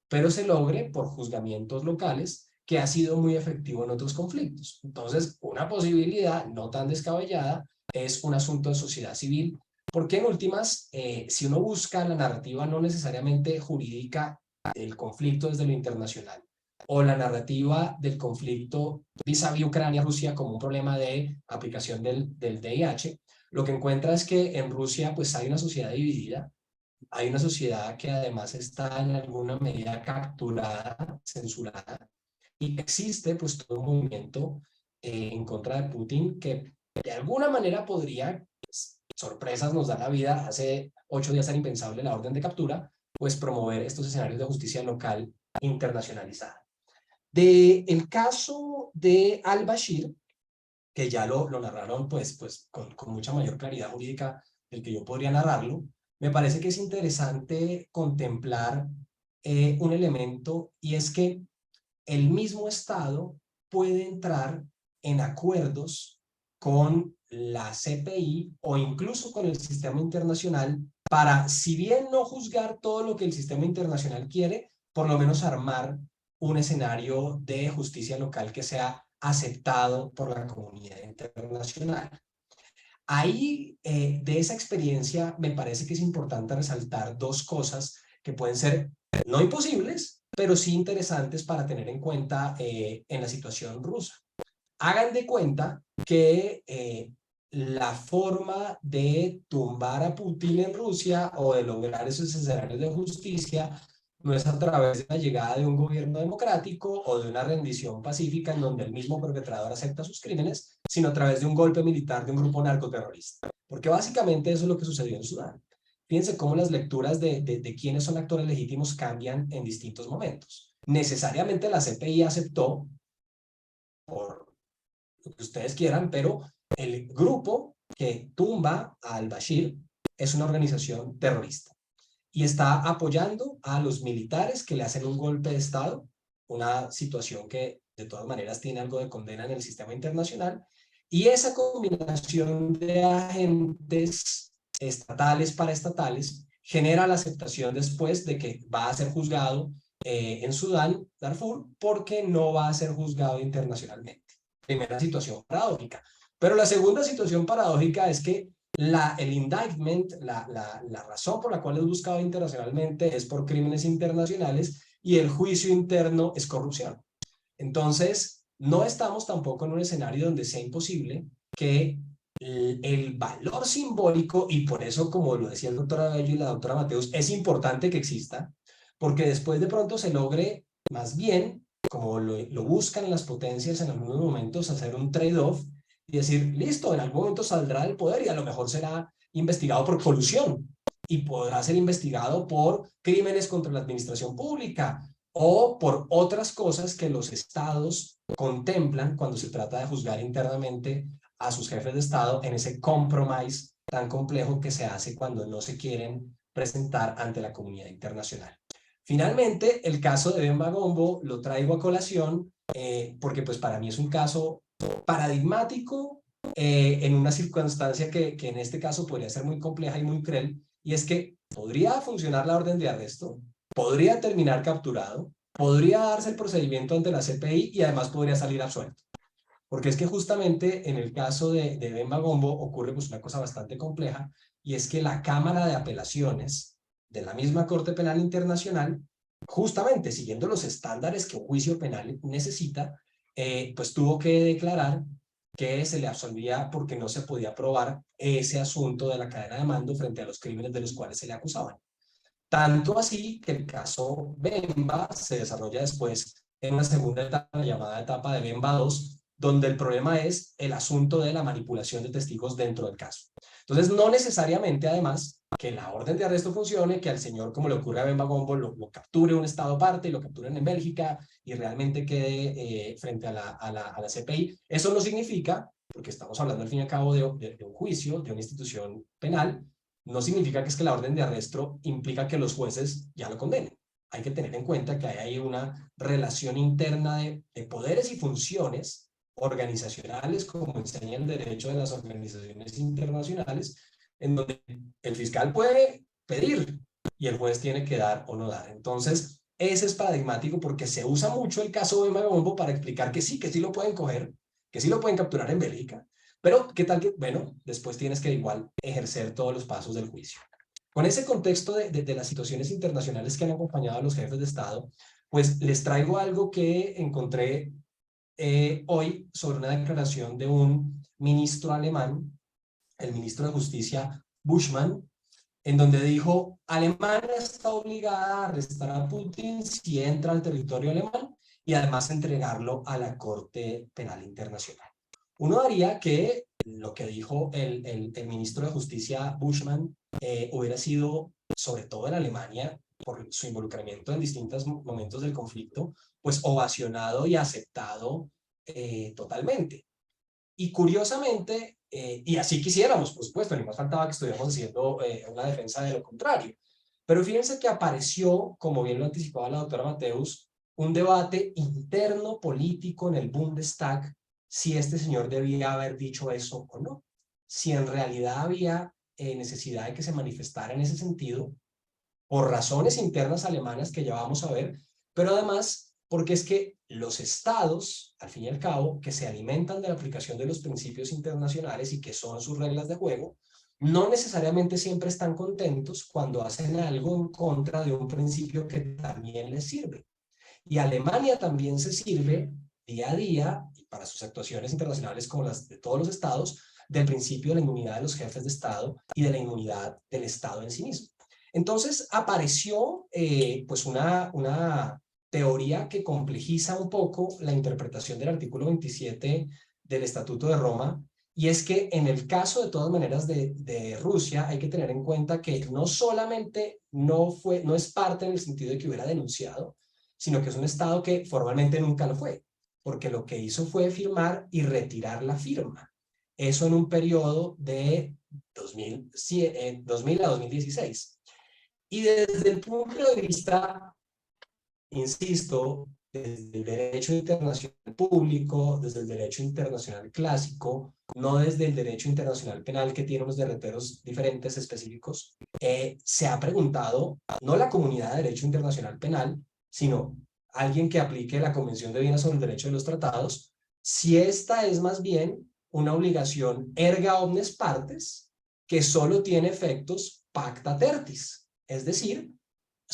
pero se logre por juzgamientos locales, que ha sido muy efectivo en otros conflictos. Entonces, una posibilidad no tan descabellada es un asunto de sociedad civil, porque en últimas, si uno busca la narrativa no necesariamente jurídica del conflicto desde lo internacional, o la narrativa del conflicto vis-a-vis Ucrania-Rusia como un problema de aplicación del DIH, lo que encuentra es que en Rusia pues hay una sociedad dividida, hay una sociedad que además está en alguna medida capturada, censurada, y existe pues todo un movimiento en contra de Putin que de alguna manera podría, pues, sorpresas nos da la vida, hace 8 días era impensable la orden de captura, pues promover estos escenarios de justicia local internacionalizada. El caso de al-Bashir, que ya lo narraron pues con mucha mayor claridad jurídica del que yo podría narrarlo, me parece que es interesante contemplar un elemento, y es que el mismo Estado puede entrar en acuerdos con la CPI o incluso con el sistema internacional para, si bien no juzgar todo lo que el sistema internacional quiere, por lo menos armar un escenario de justicia local que sea aceptado por la comunidad internacional. Ahí, de esa experiencia, me parece que es importante resaltar 2 cosas que pueden ser no imposibles, pero sí interesantes para tener en cuenta en la situación rusa. Hagan de cuenta que la forma de tumbar a Putin en Rusia o de lograr esos escenarios de justicia no es a través de la llegada de un gobierno democrático o de una rendición pacífica en donde el mismo perpetrador acepta sus crímenes, sino a través de un golpe militar de un grupo narcoterrorista. Porque básicamente eso es lo que sucedió en Sudán. Fíjense cómo las lecturas de quiénes son actores legítimos cambian en distintos momentos. Necesariamente la CPI aceptó, por lo que ustedes quieran, pero el grupo que tumba a al-Bashir es una organización terrorista y está apoyando a los militares que le hacen un golpe de Estado, una situación que de todas maneras tiene algo de condena en el sistema internacional, y esa combinación de agentes estatales paraestatales genera la aceptación después de que va a ser juzgado en Sudán, Darfur, porque no va a ser juzgado internacionalmente. Primera situación paradójica. Pero la segunda situación paradójica es que el indictment, la razón por la cual es buscado internacionalmente es por crímenes internacionales y el juicio interno es corrupción. Entonces, no estamos tampoco en un escenario donde sea imposible que el valor simbólico, y por eso, como lo decía el doctor Abello y la doctora Mateus, es importante que exista, porque después de pronto se logre más bien, como lo buscan las potencias en algunos momentos, hacer un trade-off y decir, listo, en algún momento saldrá del poder y a lo mejor será investigado por colusión y podrá ser investigado por crímenes contra la administración pública o por otras cosas que los estados contemplan cuando se trata de juzgar internamente a sus jefes de estado en ese compromise tan complejo que se hace cuando no se quieren presentar ante la comunidad internacional. Finalmente, el caso de Bemba Gombo lo traigo a colación porque pues para mí es un caso paradigmático en una circunstancia que en este caso podría ser muy compleja y muy cruel, y es que podría funcionar la orden de arresto, podría terminar capturado, podría darse el procedimiento ante la CPI y además podría salir absuelto. Porque es que justamente en el caso de Bemba Gombo ocurre pues una cosa bastante compleja, y es que la Cámara de Apelaciones de la misma Corte Penal Internacional, justamente siguiendo los estándares que un juicio penal necesita, pues tuvo que declarar que se le absolvía porque no se podía probar ese asunto de la cadena de mando frente a los crímenes de los cuales se le acusaban. Tanto así que el caso Bemba se desarrolla después en una segunda etapa, llamada etapa de Bemba 2, donde el problema es el asunto de la manipulación de testigos dentro del caso. Entonces, no necesariamente, además, que la orden de arresto funcione, que al señor, como le ocurre a Bemba Gombo, lo capture un estado parte y lo capturen en Bélgica y realmente quede frente a la CPI. Eso no significa, porque estamos hablando al fin y al cabo de un juicio, de una institución penal, no significa que es que la orden de arresto implica que los jueces ya lo condenen. Hay que tener en cuenta que hay una relación interna de poderes y funciones organizacionales, como enseña el derecho de las organizaciones internacionales, en donde el fiscal puede pedir y el juez tiene que dar o no dar. Entonces, ese es paradigmático porque se usa mucho el caso de Bemba Gombo para explicar que sí lo pueden coger, que sí lo pueden capturar en Bélgica, pero ¿qué tal que, bueno, después tienes que igual ejercer todos los pasos del juicio? Con ese contexto de las situaciones internacionales que han acompañado a los jefes de Estado, pues les traigo algo que encontré hoy sobre una declaración de un ministro alemán, el ministro de Justicia Buschmann, en donde dijo: Alemania está obligada a arrestar a Putin si entra al territorio alemán y además entregarlo a la Corte Penal Internacional. Uno haría que lo que dijo el ministro de Justicia Buschmann hubiera sido, sobre todo en Alemania, por su involucramiento en distintos momentos del conflicto, pues ovacionado y aceptado totalmente. Y curiosamente, y así quisiéramos, por supuesto, ni más faltaba que estuviéramos haciendo una defensa de lo contrario. Pero fíjense que apareció, como bien lo anticipaba la doctora Mateus, un debate interno político en el Bundestag si este señor debía haber dicho eso o no. Si en realidad había necesidad de que se manifestara en ese sentido, por razones internas alemanas que ya vamos a ver, pero además porque es que los estados, al fin y al cabo, que se alimentan de la aplicación de los principios internacionales y que son sus reglas de juego, no necesariamente siempre están contentos cuando hacen algo en contra de un principio que también les sirve. Y Alemania también se sirve día a día, y para sus actuaciones internacionales como las de todos los estados, del principio de la inmunidad de los jefes de Estado y de la inmunidad del Estado en sí mismo. Entonces apareció pues una teoría que complejiza un poco la interpretación del artículo 27 del Estatuto de Roma, y es que en el caso de todas maneras de Rusia hay que tener en cuenta que no solamente no es parte en el sentido de que hubiera denunciado, sino que es un Estado que formalmente nunca lo fue, porque lo que hizo fue firmar y retirar la firma. Eso en un periodo de 2000 a 2016. Y desde el punto de vista, insisto, desde el derecho internacional público, desde el derecho internacional clásico, no desde el derecho internacional penal, que tiene unos derroteros diferentes específicos, se ha preguntado, no la comunidad de derecho internacional penal, sino alguien que aplique la Convención de Viena sobre el derecho de los tratados, si esta es más bien una obligación erga omnes partes, que solo tiene efectos pacta tertis, es decir,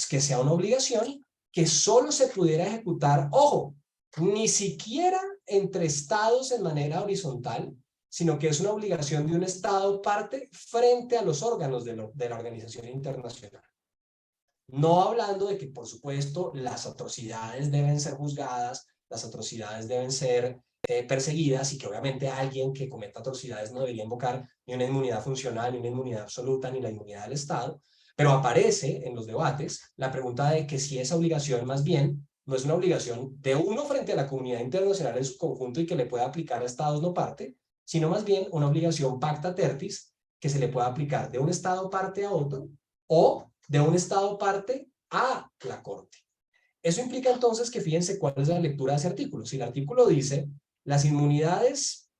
que sea una obligación que solo se pudiera ejecutar, ojo, ni siquiera entre estados en manera horizontal, sino que es una obligación de un estado parte frente a los órganos de la organización internacional. No hablando de que, por supuesto, las atrocidades deben ser juzgadas, las atrocidades deben ser perseguidas, y que obviamente alguien que cometa atrocidades no debería invocar ni una inmunidad funcional, ni una inmunidad absoluta, ni la inmunidad del Estado. Pero aparece en los debates la pregunta de que si esa obligación más bien no es una obligación de uno frente a la comunidad internacional en su conjunto y que le pueda aplicar a estados no parte, sino más bien una obligación pacta tertis que se le pueda aplicar de un estado parte a otro o de un estado parte a la Corte. Eso implica entonces que fíjense cuál es la lectura de ese artículo. Si el artículo dice las inmunidades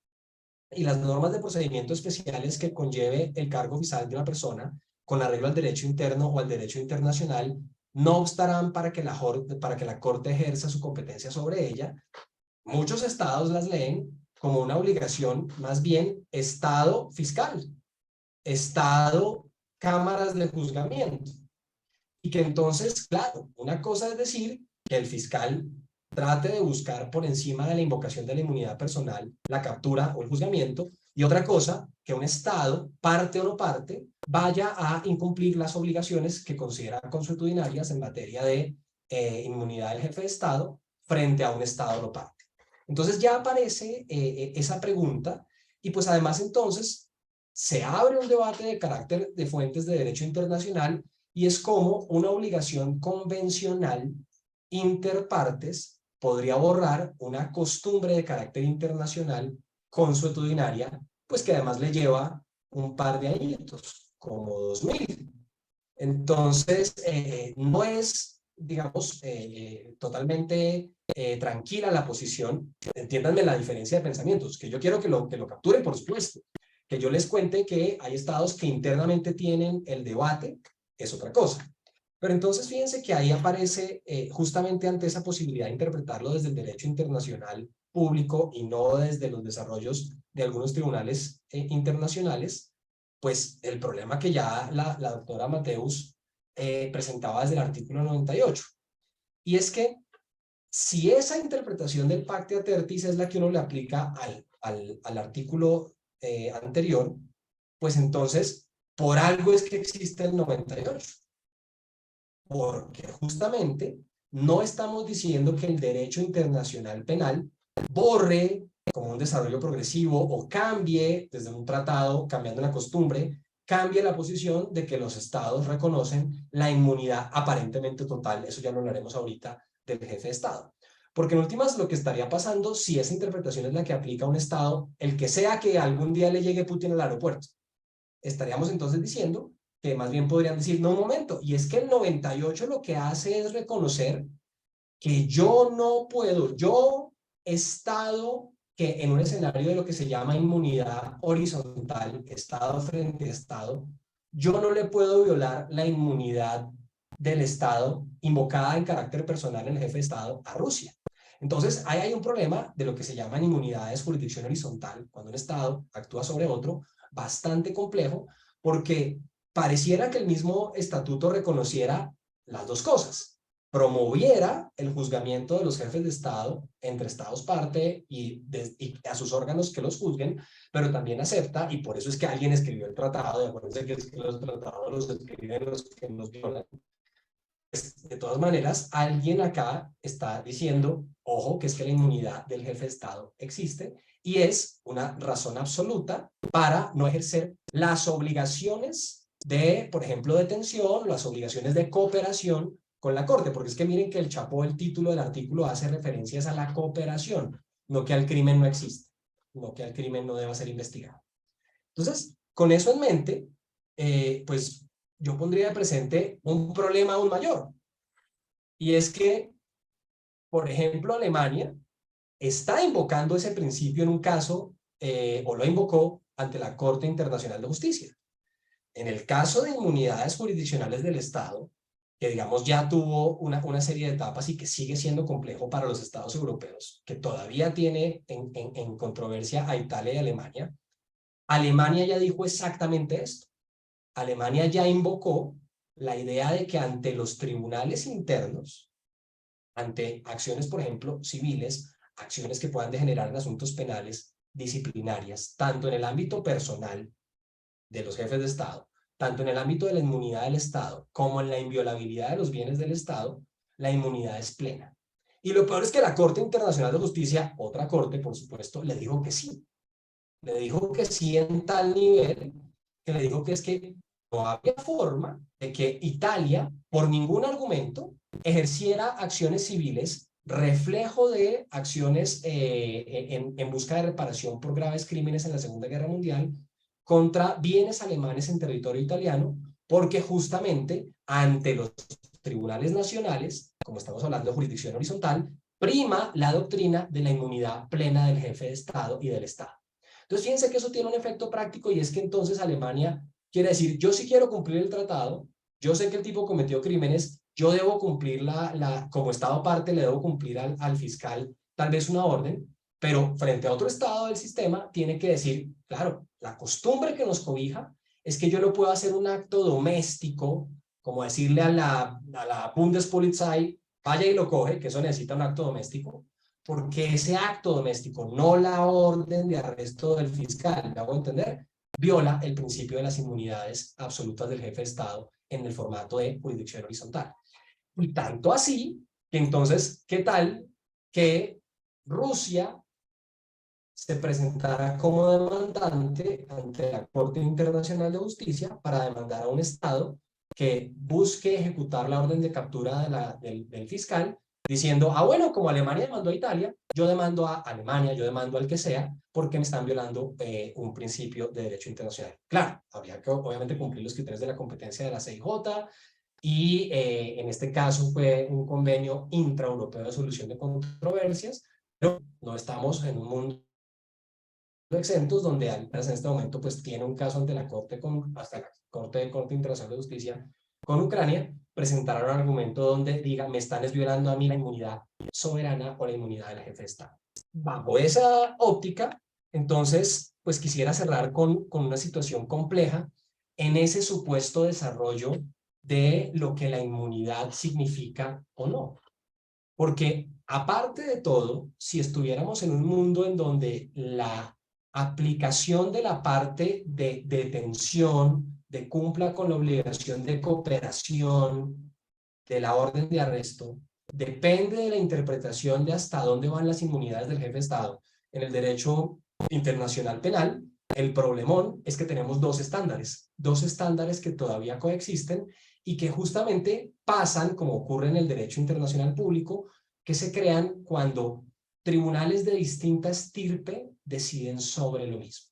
y las normas de procedimiento especiales que conlleve el cargo oficial de una persona con arreglo al derecho interno o al derecho internacional no obstarán para que la Corte ejerza su competencia sobre ella, muchos estados las leen como una obligación más bien estado fiscal, estado cámaras de juzgamiento. Y que entonces, claro, una cosa es decir que el fiscal trate de buscar por encima de la invocación de la inmunidad personal la captura o el juzgamiento, y otra cosa, que un Estado, parte o no parte, vaya a incumplir las obligaciones que considera consuetudinarias en materia de inmunidad del jefe de Estado frente a un Estado no parte. Entonces ya aparece esa pregunta y pues además entonces se abre un debate de carácter de fuentes de derecho internacional y es como una obligación convencional interpartes podría borrar una costumbre de carácter internacional consuetudinaria, pues que además le lleva un par de añitos, como 2000. Entonces, no es, digamos, totalmente tranquila la posición. Entiéndanme la diferencia de pensamientos, que yo quiero que lo capturen, por supuesto. Que yo les cuente que hay estados que internamente tienen el debate, es otra cosa. Pero entonces fíjense que ahí aparece justamente ante esa posibilidad de interpretarlo desde el derecho internacional público y no desde los desarrollos de algunos tribunales internacionales, pues el problema que ya la doctora Mateus presentaba desde el artículo 98. Y es que si esa interpretación del Pacte Atertis es la que uno le aplica al artículo anterior, pues entonces por algo es que existe el 98. Porque justamente no estamos diciendo que el derecho internacional penal borre como un desarrollo progresivo o cambie desde un tratado, cambiando la costumbre, cambie la posición de que los estados reconocen la inmunidad aparentemente total, eso ya lo hablaremos ahorita, del jefe de estado. Porque en últimas lo que estaría pasando, si esa interpretación es la que aplica a un estado, el que sea que algún día le llegue Putin al aeropuerto, estaríamos entonces diciendo que más bien podrían decir, no, un momento, y es que el 98 lo que hace es reconocer que yo no puedo, yo Estado que en un escenario de lo que se llama inmunidad horizontal, Estado frente a Estado, yo no le puedo violar la inmunidad del Estado invocada en carácter personal en el jefe de Estado a Rusia. Entonces, ahí hay un problema de lo que se llaman inmunidades jurisdicción horizontal, cuando un Estado actúa sobre otro, bastante complejo, porque pareciera que el mismo estatuto reconociera las dos cosas, promoviera el juzgamiento de los jefes de Estado entre Estados parte y a sus órganos que los juzguen, pero también acepta, y por eso es que alguien escribió el tratado, y acuérdense que los tratados los escriben los que nos violan. De todas maneras, alguien acá está diciendo, ojo, que es que la inmunidad del jefe de Estado existe y es una razón absoluta para no ejercer las obligaciones de, por ejemplo, detención, las obligaciones de cooperación con la Corte, porque es que miren que el chapó, el título del artículo hace referencias a la cooperación, no que al crimen no existe, no que al crimen no deba ser investigado. Entonces, con eso en mente, pues yo pondría de presente un problema aún mayor, y es que, por ejemplo, Alemania está invocando ese principio en un caso, o lo invocó ante la Corte Internacional de Justicia. En el caso de inmunidades jurisdiccionales del Estado, que digamos ya tuvo una serie de etapas y que sigue siendo complejo para los estados europeos, que todavía tiene en controversia a Italia y Alemania, Alemania ya dijo exactamente esto. Alemania ya invocó la idea de que ante los tribunales internos, ante acciones, por ejemplo, civiles, acciones que puedan degenerar en asuntos penales, disciplinarias, tanto en el ámbito personal de los jefes de Estado, tanto en el ámbito de la inmunidad del Estado, como en la inviolabilidad de los bienes del Estado, la inmunidad es plena. Y lo peor es que la Corte Internacional de Justicia, otra corte, por supuesto, le dijo que sí. Le dijo que sí en tal nivel, que le dijo que es que no había forma de que Italia, por ningún argumento, ejerciera acciones civiles reflejo de acciones en busca de reparación por graves crímenes en la Segunda Guerra Mundial contra bienes alemanes en territorio italiano, porque justamente ante los tribunales nacionales, como estamos hablando de jurisdicción horizontal, prima la doctrina de la inmunidad plena del jefe de Estado y del Estado. Entonces, fíjense que eso tiene un efecto práctico y es que entonces Alemania quiere decir, yo sí quiero cumplir el tratado, yo sé que el tipo cometió crímenes, yo debo cumplir como Estado parte, le debo cumplir al fiscal tal vez una orden, pero frente a otro Estado del sistema tiene que decir, claro, la costumbre que nos cobija es que yo no puedo hacer un acto doméstico, como decirle a la Bundespolizei, vaya y lo coge, que eso necesita un acto doméstico, porque ese acto doméstico, no la orden de arresto del fiscal, ¿me hago entender? Viola el principio de las inmunidades absolutas del jefe de Estado en el formato de jurisdicción horizontal. Y tanto así, que entonces, ¿qué tal que Rusia se presentara como demandante ante la Corte Internacional de Justicia para demandar a un Estado que busque ejecutar la orden de captura del fiscal, diciendo, ah, bueno, como Alemania demandó a Italia, yo demando a Alemania, yo demando al que sea, porque me están violando un principio de derecho internacional. Claro, habría que obviamente cumplir los criterios de la competencia de la CIJ, y en este caso fue un convenio intraeuropeo de solución de controversias, pero no estamos en un mundo exentos, donde en este momento pues tiene un caso ante la Corte, hasta la Corte Internacional de Justicia con Ucrania, presentará un argumento donde diga, me están desviolando a mí la inmunidad soberana o la inmunidad de la jefe de Estado. Bajo esa óptica, entonces, pues quisiera cerrar con una situación compleja en ese supuesto desarrollo de lo que la inmunidad significa o no. Porque aparte de todo, si estuviéramos en un mundo en donde la aplicación de la parte de detención, de cumpla con la obligación de cooperación de la orden de arresto, depende de la interpretación de hasta dónde van las inmunidades del jefe de Estado en el derecho internacional penal, el problemón es que tenemos dos estándares que todavía coexisten y que justamente pasan, como ocurre en el derecho internacional público, que se crean cuando tribunales de distinta estirpe deciden sobre lo mismo.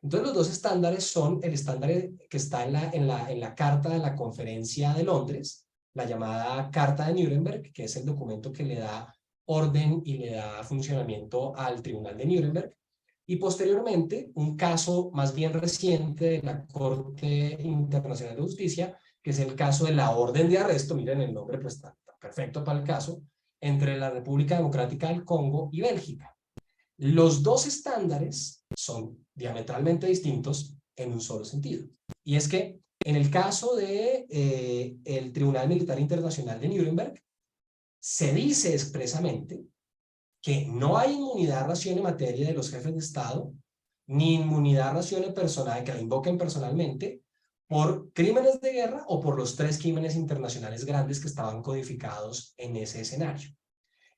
Entonces los dos estándares son el estándar que está en la Carta de la Conferencia de Londres, la llamada Carta de Nuremberg, que es el documento que le da orden y le da funcionamiento al Tribunal de Nuremberg, y posteriormente un caso más bien reciente de la Corte Internacional de Justicia, que es el caso de la orden de arresto, miren el nombre, pues está perfecto para el caso, entre la República Democrática del Congo y Bélgica. Los dos estándares son diametralmente distintos en un solo sentido. Y es que en el caso de el Tribunal Militar Internacional de Nuremberg, se dice expresamente que no hay inmunidad ración en materia de los jefes de Estado, ni inmunidad ración personal, que la invoquen personalmente, por crímenes de guerra o por los 3 crímenes internacionales grandes que estaban codificados en ese escenario.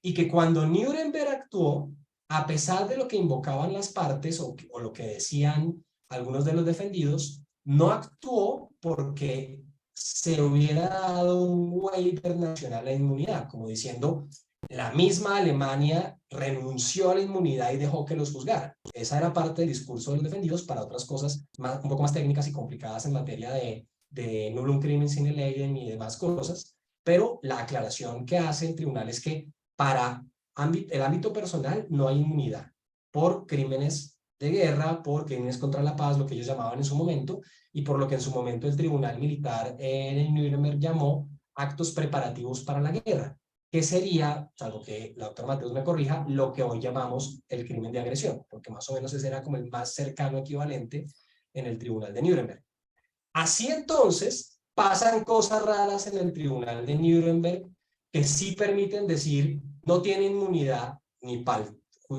Y que cuando Nuremberg actuó, a pesar de lo que invocaban las partes o lo que decían algunos de los defendidos, no actuó porque se hubiera dado un waiver nacional a la inmunidad, como diciendo, la misma Alemania renunció a la inmunidad y dejó que los juzgaran. Esa era parte del discurso de los defendidos para otras cosas un poco más técnicas y complicadas en materia de nullum crimen sine lege y demás cosas, pero la aclaración que hace el tribunal es que para el ámbito personal no hay inmunidad por crímenes de guerra, por crímenes contra la paz, lo que ellos llamaban en su momento, y por lo que en su momento el tribunal militar en Nuremberg llamó actos preparativos para la guerra, que sería, salvo que la doctora Mateus me corrija, lo que hoy llamamos el crimen de agresión, porque más o menos ese era como el más cercano equivalente en el tribunal de Nuremberg. Así entonces, pasan cosas raras en el tribunal de Nuremberg que sí permiten decir no tiene inmunidad ni para el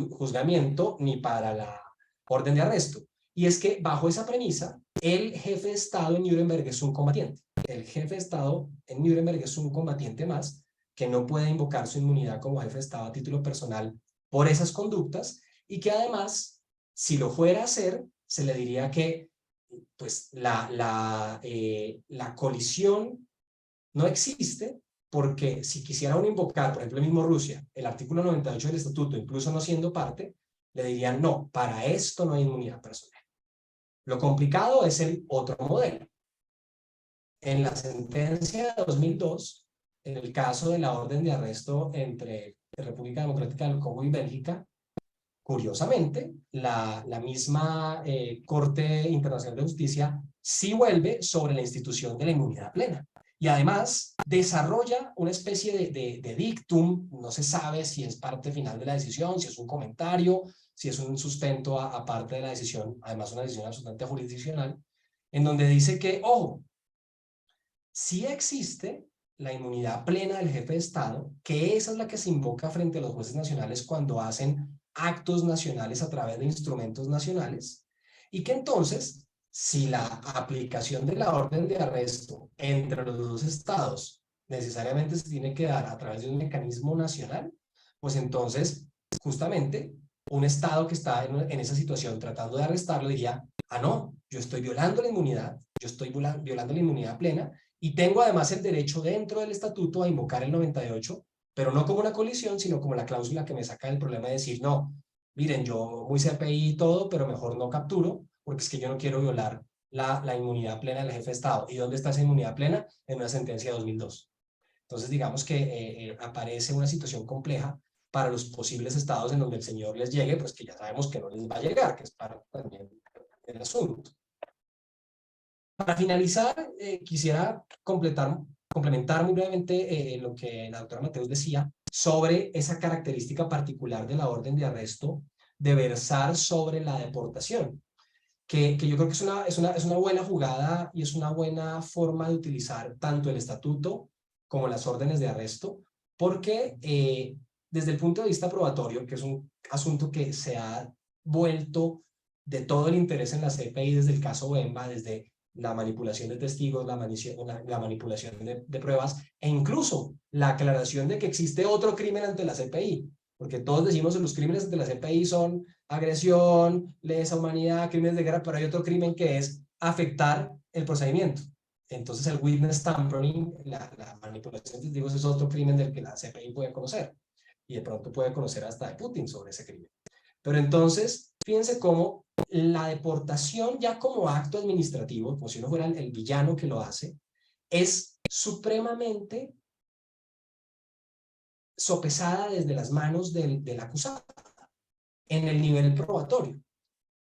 juzgamiento ni para la orden de arresto. Y es que bajo esa premisa, el jefe de Estado en Nuremberg es un combatiente. El jefe de Estado en Nuremberg es un combatiente más que no puede invocar su inmunidad como jefe de Estado a título personal por esas conductas y que además, si lo fuera a hacer, se le diría que pues la colisión no existe, porque si quisiera uno invocar, por ejemplo, el mismo Rusia, el artículo 98 del estatuto, incluso no siendo parte, le dirían, no, para esto no hay inmunidad personal. Lo complicado es el otro modelo. En la sentencia de 2002, en el caso de la orden de arresto entre la República Democrática del Congo y Bélgica, curiosamente, la misma Corte Internacional de Justicia sí vuelve sobre la institución de la inmunidad plena. Y además desarrolla una especie de dictum, no se sabe si es parte final de la decisión, si es un comentario, si es un sustento aparte de la decisión, además una decisión absolutamente jurisdiccional, en donde dice que, ojo, sí existe la inmunidad plena del jefe de Estado, que esa es la que se invoca frente a los jueces nacionales cuando hacen actos nacionales a través de instrumentos nacionales, y que entonces, si la aplicación de la orden de arresto entre los dos estados necesariamente se tiene que dar a través de un mecanismo nacional, pues entonces, justamente, un Estado que está en esa situación tratando de arrestarlo diría, ah, no, yo estoy violando la inmunidad, yo estoy violando la inmunidad plena y tengo además el derecho dentro del estatuto a invocar el 98, pero no como una colisión, sino como la cláusula que me saca del problema de decir, no, miren, yo muy CPI y todo, pero mejor no capturo, porque es que yo no quiero violar la inmunidad plena del jefe de Estado. ¿Y dónde está esa inmunidad plena? En una sentencia de 2002. Entonces, digamos que aparece una situación compleja para los posibles estados en donde el señor les llegue, pues que ya sabemos que no les va a llegar, que es para también el asunto. Para finalizar, quisiera complementar muy brevemente lo que la doctora Mateus decía sobre esa característica particular de la orden de arresto de versar sobre la deportación, que yo creo que es una buena jugada y es una buena forma de utilizar tanto el estatuto como las órdenes de arresto, porque desde el punto de vista probatorio, que es un asunto que se ha vuelto de todo el interés en la CPI desde el caso Bemba, desde la manipulación de testigos, la manipulación de pruebas e incluso la aclaración de que existe otro crimen ante la CPI, porque todos decimos que los crímenes ante la CPI son agresión, lesa humanidad, crímenes de guerra, pero hay otro crimen que es afectar el procedimiento. Entonces el witness tampering, la manipulación de testigos es otro crimen del que la CPI puede conocer y de pronto puede conocer hasta de Putin sobre ese crimen. Pero entonces, fíjense cómo la deportación ya como acto administrativo, como si uno fuera el villano que lo hace, es supremamente sopesada desde las manos del acusado en el nivel probatorio.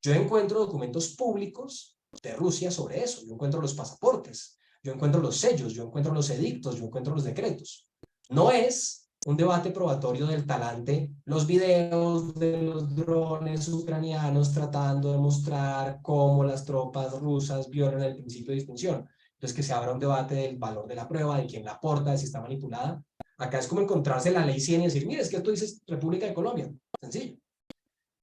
Yo encuentro documentos públicos de Rusia sobre eso, yo encuentro los pasaportes, yo encuentro los sellos, yo encuentro los edictos, yo encuentro los decretos. No es un debate probatorio del talante, los videos de los drones ucranianos tratando de mostrar cómo las tropas rusas violan el principio de distinción. Entonces que se abra un debate del valor de la prueba, de quién la aporta, de si está manipulada. Acá es como encontrarse la ley 100 y decir, mire, es que tú dices República de Colombia. Sencillo.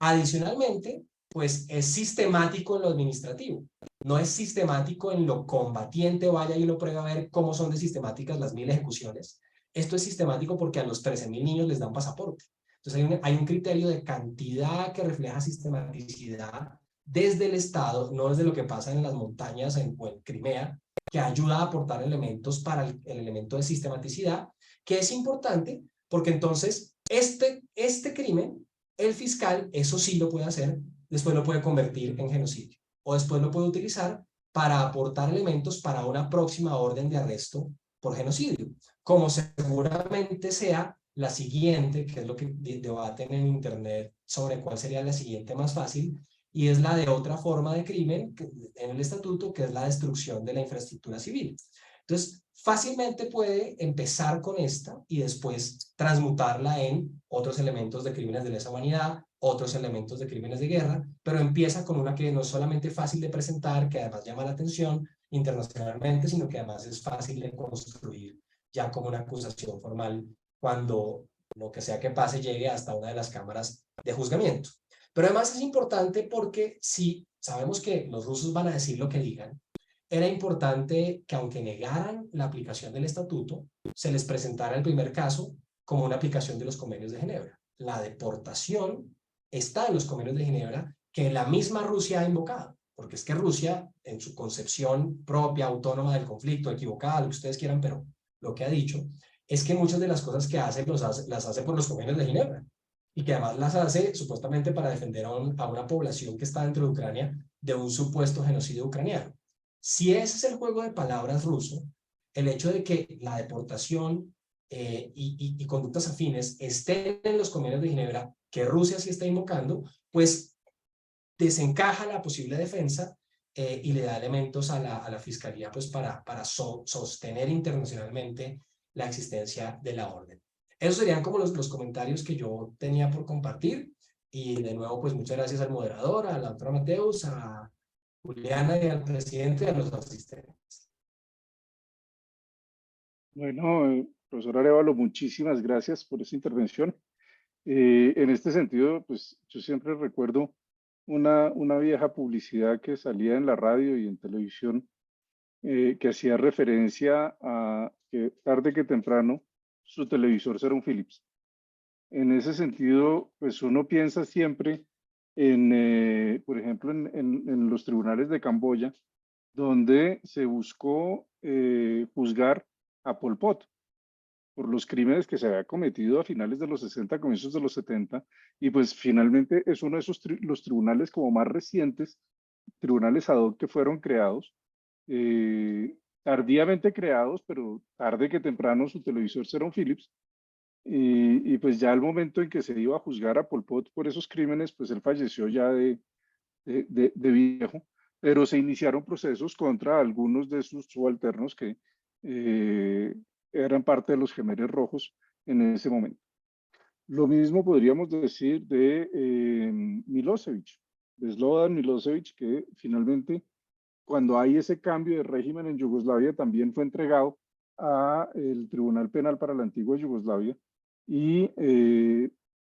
Adicionalmente, pues es sistemático en lo administrativo. No es sistemático en lo combatiente, vaya y lo prueba a ver cómo son de sistemáticas las 1000 ejecuciones. Esto es sistemático porque a los 13.000 niños les dan pasaporte. Entonces hay un criterio de cantidad que refleja sistematicidad desde el Estado, no desde lo que pasa en las montañas o en Crimea, que ayuda a aportar elementos para el elemento de sistematicidad, que es importante porque entonces este crimen el fiscal, eso sí lo puede hacer, después lo puede convertir en genocidio o después lo puede utilizar para aportar elementos para una próxima orden de arresto por genocidio, como seguramente sea la siguiente, que es lo que debaten en internet sobre cuál sería la siguiente más fácil, y es la de otra forma de crimen en el estatuto, que es la destrucción de la infraestructura civil. Entonces, fácilmente puede empezar con esta y después transmutarla en otros elementos de crímenes de lesa humanidad, otros elementos de crímenes de guerra, pero empieza con una que no es solamente fácil de presentar, que además llama la atención internacionalmente, sino que además es fácil de construir ya como una acusación formal cuando lo que sea que pase llegue hasta una de las cámaras de juzgamiento. Pero además es importante porque si sabemos que los rusos van a decir lo que digan, era importante que aunque negaran la aplicación del estatuto, se les presentara el primer caso como una aplicación de los convenios de Ginebra. La deportación está en los convenios de Ginebra que la misma Rusia ha invocado, porque es que Rusia, en su concepción propia, autónoma del conflicto, equivocada, lo que ustedes quieran, pero lo que ha dicho es que muchas de las cosas que hace, las hace por los convenios de Ginebra y que además las hace supuestamente para defender a una población que está dentro de Ucrania de un supuesto genocidio ucraniano. Si ese es el juego de palabras ruso, el hecho de que la deportación y conductas afines estén en los convenios de Ginebra, que Rusia sí está invocando, pues desencaja la posible defensa y le da elementos a la fiscalía pues para sostener internacionalmente la existencia de la orden. Esos serían como los comentarios que yo tenía por compartir y de nuevo pues muchas gracias al moderador, a la doctora Mateus, a Juliana y al presidente y a los asistentes. Bueno, profesor Arévalo, muchísimas gracias por esta intervención. En este sentido, pues yo siempre recuerdo una vieja publicidad que salía en la radio y en televisión que hacía referencia a que tarde que temprano su televisor será un Philips. En ese sentido, pues uno piensa siempre en, por ejemplo, en los tribunales de Camboya, donde se buscó juzgar a Pol Pot por los crímenes que se había cometido a finales de los 60, comienzos de los 70, y pues finalmente es uno de esos los tribunales como más recientes, tribunales ad hoc que fueron creados, tardíamente creados, pero tarde que temprano su televisor será un Philips, y pues ya al momento en que se iba a juzgar a Pol Pot por esos crímenes, pues él falleció ya de viejo, pero se iniciaron procesos contra algunos de sus subalternos que eran parte de los Gemeres Rojos en ese momento. Lo mismo podríamos decir de Milosevic, de Slobodan Milosevic, que finalmente, cuando hay ese cambio de régimen en Yugoslavia, también fue entregado a el Tribunal Penal para la antigua Yugoslavia y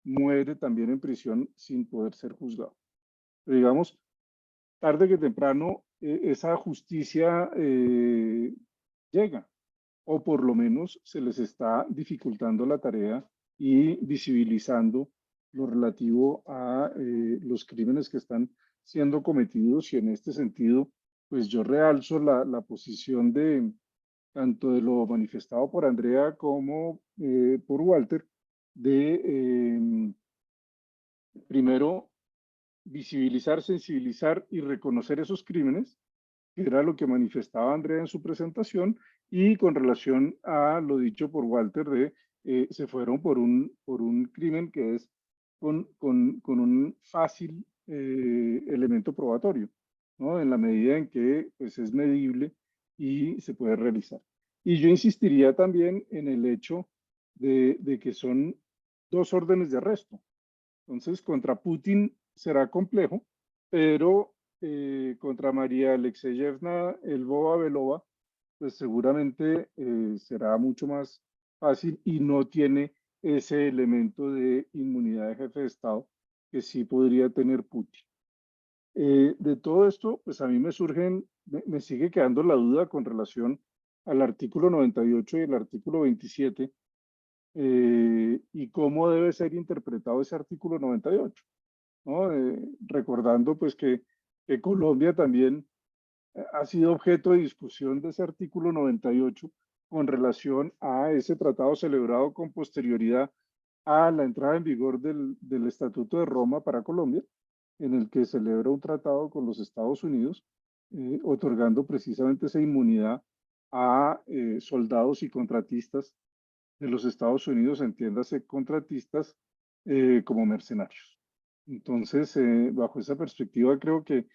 muere también en prisión sin poder ser juzgado. Pero digamos, tarde que temprano esa justicia llega, o por lo menos se les está dificultando la tarea y visibilizando lo relativo a los crímenes que están siendo cometidos, y en este sentido, pues yo realzo la posición de tanto de lo manifestado por Andrea como por Walter, de primero visibilizar, sensibilizar y reconocer esos crímenes, que era lo que manifestaba Andrea en su presentación, y con relación a lo dicho por Walter de se fueron por un crimen que es con un fácil elemento probatorio, ¿no? En la medida en que pues, es medible y se puede realizar. Y yo insistiría también en el hecho de que son dos órdenes de arresto. Entonces, contra Putin será complejo, pero contra María Alexeyevna Lvova-Belova, pues seguramente será mucho más fácil y no tiene ese elemento de inmunidad de jefe de Estado que sí podría tener Putin. De todo esto, pues a mí me sigue quedando la duda con relación al artículo 98 y el artículo 27, y cómo debe ser interpretado ese artículo 98, ¿no? Recordando pues que Colombia también ha sido objeto de discusión de ese artículo 98 con relación a ese tratado celebrado con posterioridad a la entrada en vigor del Estatuto de Roma para Colombia, en el que celebra un tratado con los Estados Unidos, otorgando precisamente esa inmunidad a soldados y contratistas de los Estados Unidos, entiéndase contratistas como mercenarios. Entonces, bajo esa perspectiva, creo que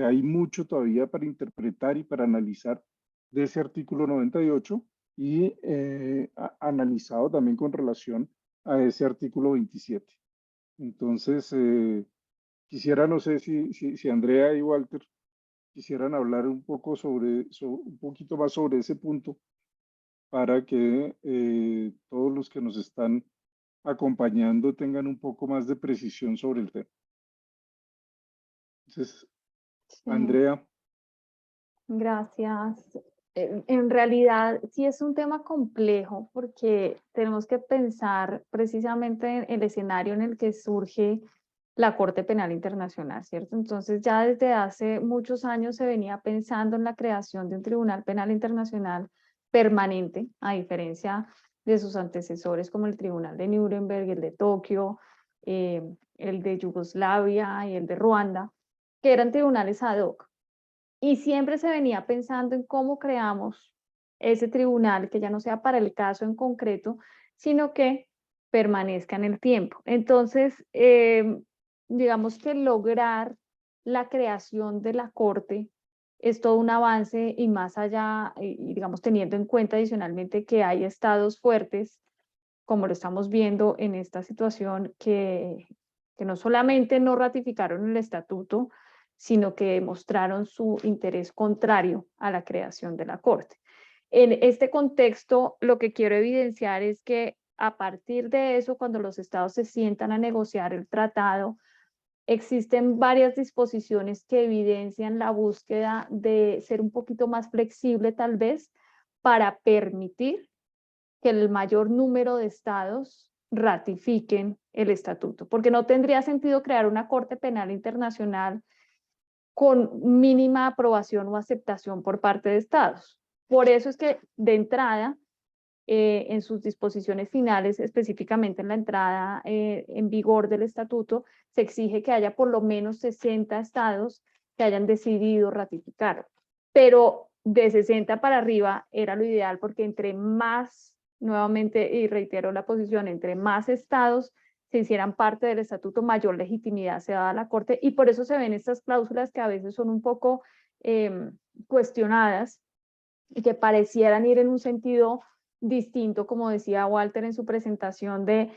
hay mucho todavía para interpretar y para analizar de ese artículo 98 y analizado también con relación a ese artículo 27. Entonces, quisiera, no sé si Andrea y Walter quisieran hablar un poco un poquito más sobre ese punto, para que todos los que nos están acompañando tengan un poco más de precisión sobre el tema. Entonces, Sí, Andrea. gracias. En realidad, sí es un tema complejo porque tenemos que pensar precisamente en el escenario en el que surge la Corte Penal Internacional, ¿cierto? Entonces, ya desde hace muchos años se venía pensando en la creación de un Tribunal Penal Internacional permanente, a diferencia de sus antecesores como el Tribunal de Nuremberg, el de Tokio, el de Yugoslavia y el de Ruanda, que eran tribunales ad hoc. Y siempre se venía pensando en cómo creamos ese tribunal que ya no sea para el caso en concreto, sino que permanezca en el tiempo. Entonces, digamos que lograr la creación de la Corte es todo un avance, y más allá, y digamos teniendo en cuenta adicionalmente que hay estados fuertes, como lo estamos viendo en esta situación, que no solamente no ratificaron el estatuto, sino que demostraron su interés contrario a la creación de la Corte. En este contexto, lo que quiero evidenciar es que a partir de eso, cuando los estados se sientan a negociar el tratado, existen varias disposiciones que evidencian la búsqueda de ser un poquito más flexible, tal vez, para permitir que el mayor número de estados ratifiquen el estatuto, porque no tendría sentido crear una Corte Penal Internacional con mínima aprobación o aceptación por parte de estados. Por eso es que de entrada, en sus disposiciones finales, específicamente en la entrada en vigor del estatuto, se exige que haya por lo menos 60 estados que hayan decidido ratificarlo. Pero de 60 para arriba era lo ideal, porque entre más, nuevamente, y reitero la posición, entre más estados se hicieran parte del estatuto, mayor legitimidad se da a la Corte, y por eso se ven estas cláusulas que a veces son un poco cuestionadas y que parecieran ir en un sentido distinto, como decía Walter en su presentación, de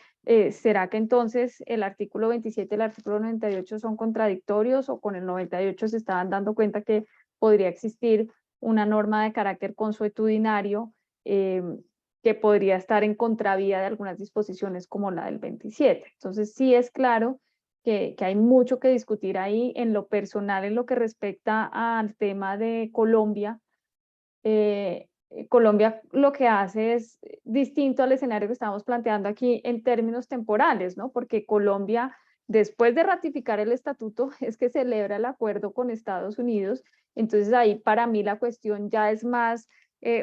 ¿será que entonces el artículo 27 y el artículo 98 son contradictorios, o con el 98 se estaban dando cuenta que podría existir una norma de carácter consuetudinario que podría estar en contravía de algunas disposiciones como la del 27? Entonces sí es claro que hay mucho que discutir ahí. En lo personal, en lo que respecta al tema de Colombia, Colombia lo que hace es distinto al escenario que estamos planteando aquí en términos temporales, ¿no? Porque Colombia, después de ratificar el estatuto, es que celebra el acuerdo con Estados Unidos. Entonces ahí para mí la cuestión ya es más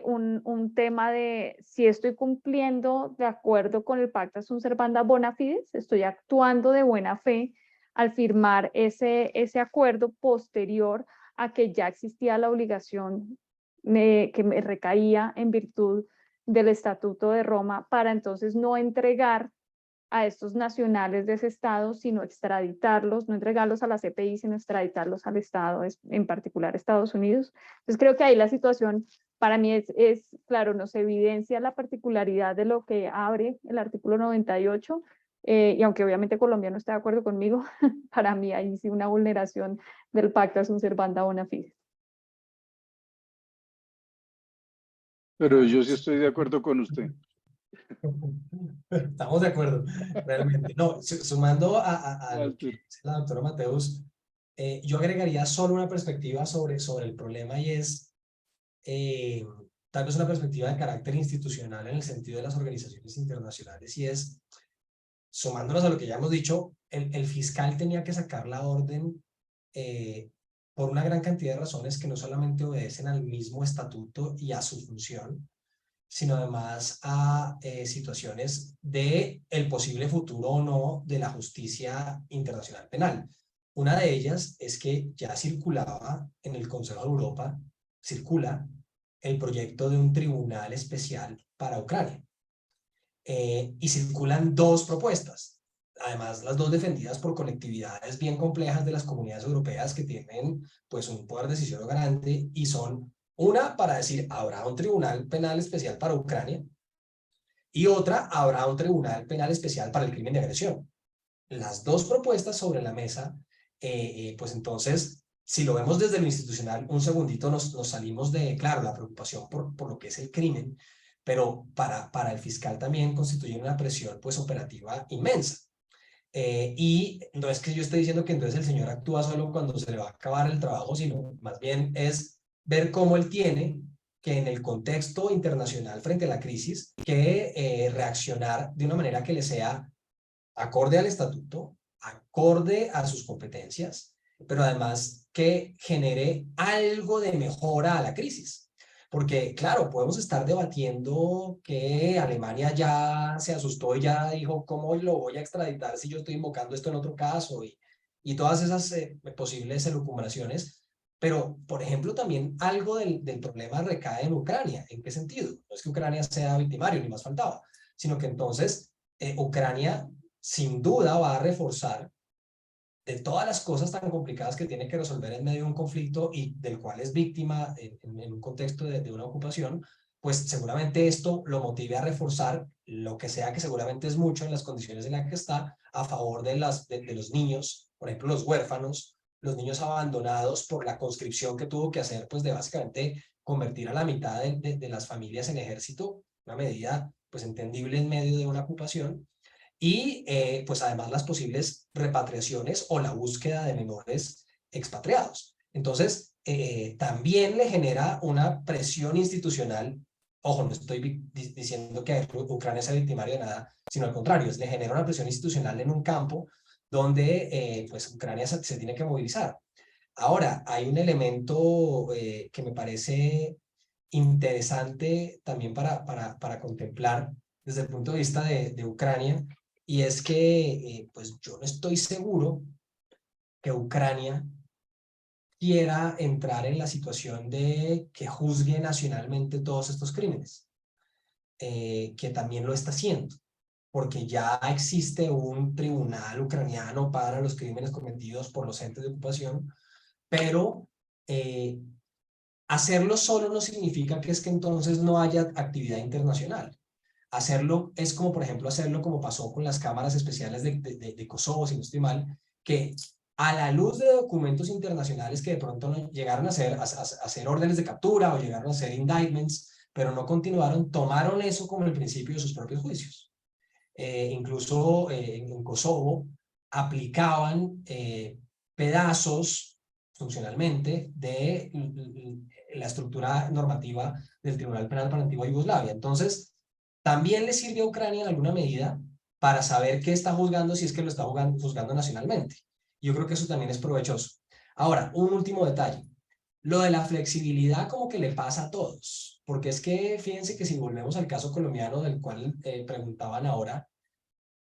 un tema de si estoy cumpliendo de acuerdo con el Pacta Sunt Servanda Bona Fides, estoy actuando de buena fe al firmar ese acuerdo posterior a que ya existía la obligación que me recaía en virtud del Estatuto de Roma, para entonces no entregar a estos nacionales de ese Estado, sino extraditarlos, no entregarlos a la CPI, sino extraditarlos al Estado, en particular Estados Unidos. Entonces creo que ahí la situación para mí es claro, nos evidencia la particularidad de lo que abre el artículo 98, y aunque obviamente Colombia no está de acuerdo conmigo, para mí hay sí una vulneración del Pacta Sunt Servanda Bona Fides. Pero yo sí estoy de acuerdo con usted. Estamos de acuerdo, realmente. No, sumando a lo que Walter. dice la doctora Mateus, yo agregaría solo una perspectiva sobre el problema, y es tal vez una perspectiva de carácter institucional en el sentido de las organizaciones internacionales, y es, sumándonos a lo que ya hemos dicho, el fiscal tenía que sacar la orden por una gran cantidad de razones que no solamente obedecen al mismo estatuto y a su función, sino además a situaciones de el posible futuro o no de la justicia internacional penal. Una de ellas es que ya circulaba en el Consejo de Europa, circula el proyecto de un tribunal especial para Ucrania. Y circulan dos propuestas, además las dos defendidas por colectividades bien complejas de las comunidades europeas que tienen pues un poder decisional grande, y son una para decir habrá un tribunal penal especial para Ucrania, y otra habrá un tribunal penal especial para el crimen de agresión. Las dos propuestas sobre la mesa, pues entonces, si lo vemos desde lo institucional, un segundito nos salimos de, claro, la preocupación por lo que es el crimen, pero para el fiscal también constituye una presión pues operativa inmensa. Y no es que yo esté diciendo que entonces el señor actúa solo cuando se le va a acabar el trabajo, sino más bien es ver cómo él tiene que en el contexto internacional frente a la crisis, que reaccionar de una manera que le sea acorde al estatuto, acorde a sus competencias, pero además que genere algo de mejora a la crisis. Porque, claro, podemos estar debatiendo que Alemania ya se asustó y ya dijo, ¿cómo lo voy a extraditar si yo estoy invocando esto en otro caso? Y todas esas posibles elucubraciones. Pero, por ejemplo, también algo del problema recae en Ucrania. ¿En qué sentido? No es que Ucrania sea victimario, ni más faltaba, sino que entonces Ucrania sin duda va a reforzar, de todas las cosas tan complicadas que tiene que resolver en medio de un conflicto y del cual es víctima en un contexto de una ocupación, pues seguramente esto lo motive a reforzar lo que sea, que seguramente es mucho en las condiciones en las que está, a favor de los niños, por ejemplo los huérfanos, los niños abandonados por la conscripción que tuvo que hacer, pues de básicamente convertir a la mitad de las familias en ejército, una medida pues entendible en medio de una ocupación. Y pues además las posibles repatriaciones o la búsqueda de menores expatriados. Entonces, también le genera una presión institucional Ojo, no estoy diciendo que Ucrania sea victimario de nada, sino al contrario, le genera una presión institucional en un campo donde pues Ucrania se tiene que movilizar. Ahora, hay un elemento que me parece interesante también para contemplar desde el punto de vista de Ucrania, y es que pues yo no estoy seguro que Ucrania quiera entrar en la situación de que juzgue nacionalmente todos estos crímenes, que también lo está haciendo, porque ya existe un tribunal ucraniano para los crímenes cometidos por los entes de ocupación, pero hacerlo solo no significa que es que entonces no haya actividad internacional. Hacerlo es como, por ejemplo, hacerlo como pasó con las cámaras especiales de Kosovo, si no estoy mal, que a la luz de documentos internacionales que de pronto no llegaron a hacer órdenes de captura o llegaron a hacer indictments, pero no continuaron, tomaron eso como el principio de sus propios juicios. Incluso en Kosovo aplicaban pedazos funcionalmente de la estructura normativa del Tribunal Penal para la Antigua Yugoslavia. Entonces, también le sirve a Ucrania en alguna medida para saber qué está juzgando, si es que lo está juzgando nacionalmente. Yo creo que eso también es provechoso. Ahora, un último detalle. Lo de la flexibilidad como que le pasa a todos, porque es que fíjense que si volvemos al caso colombiano del cual preguntaban ahora,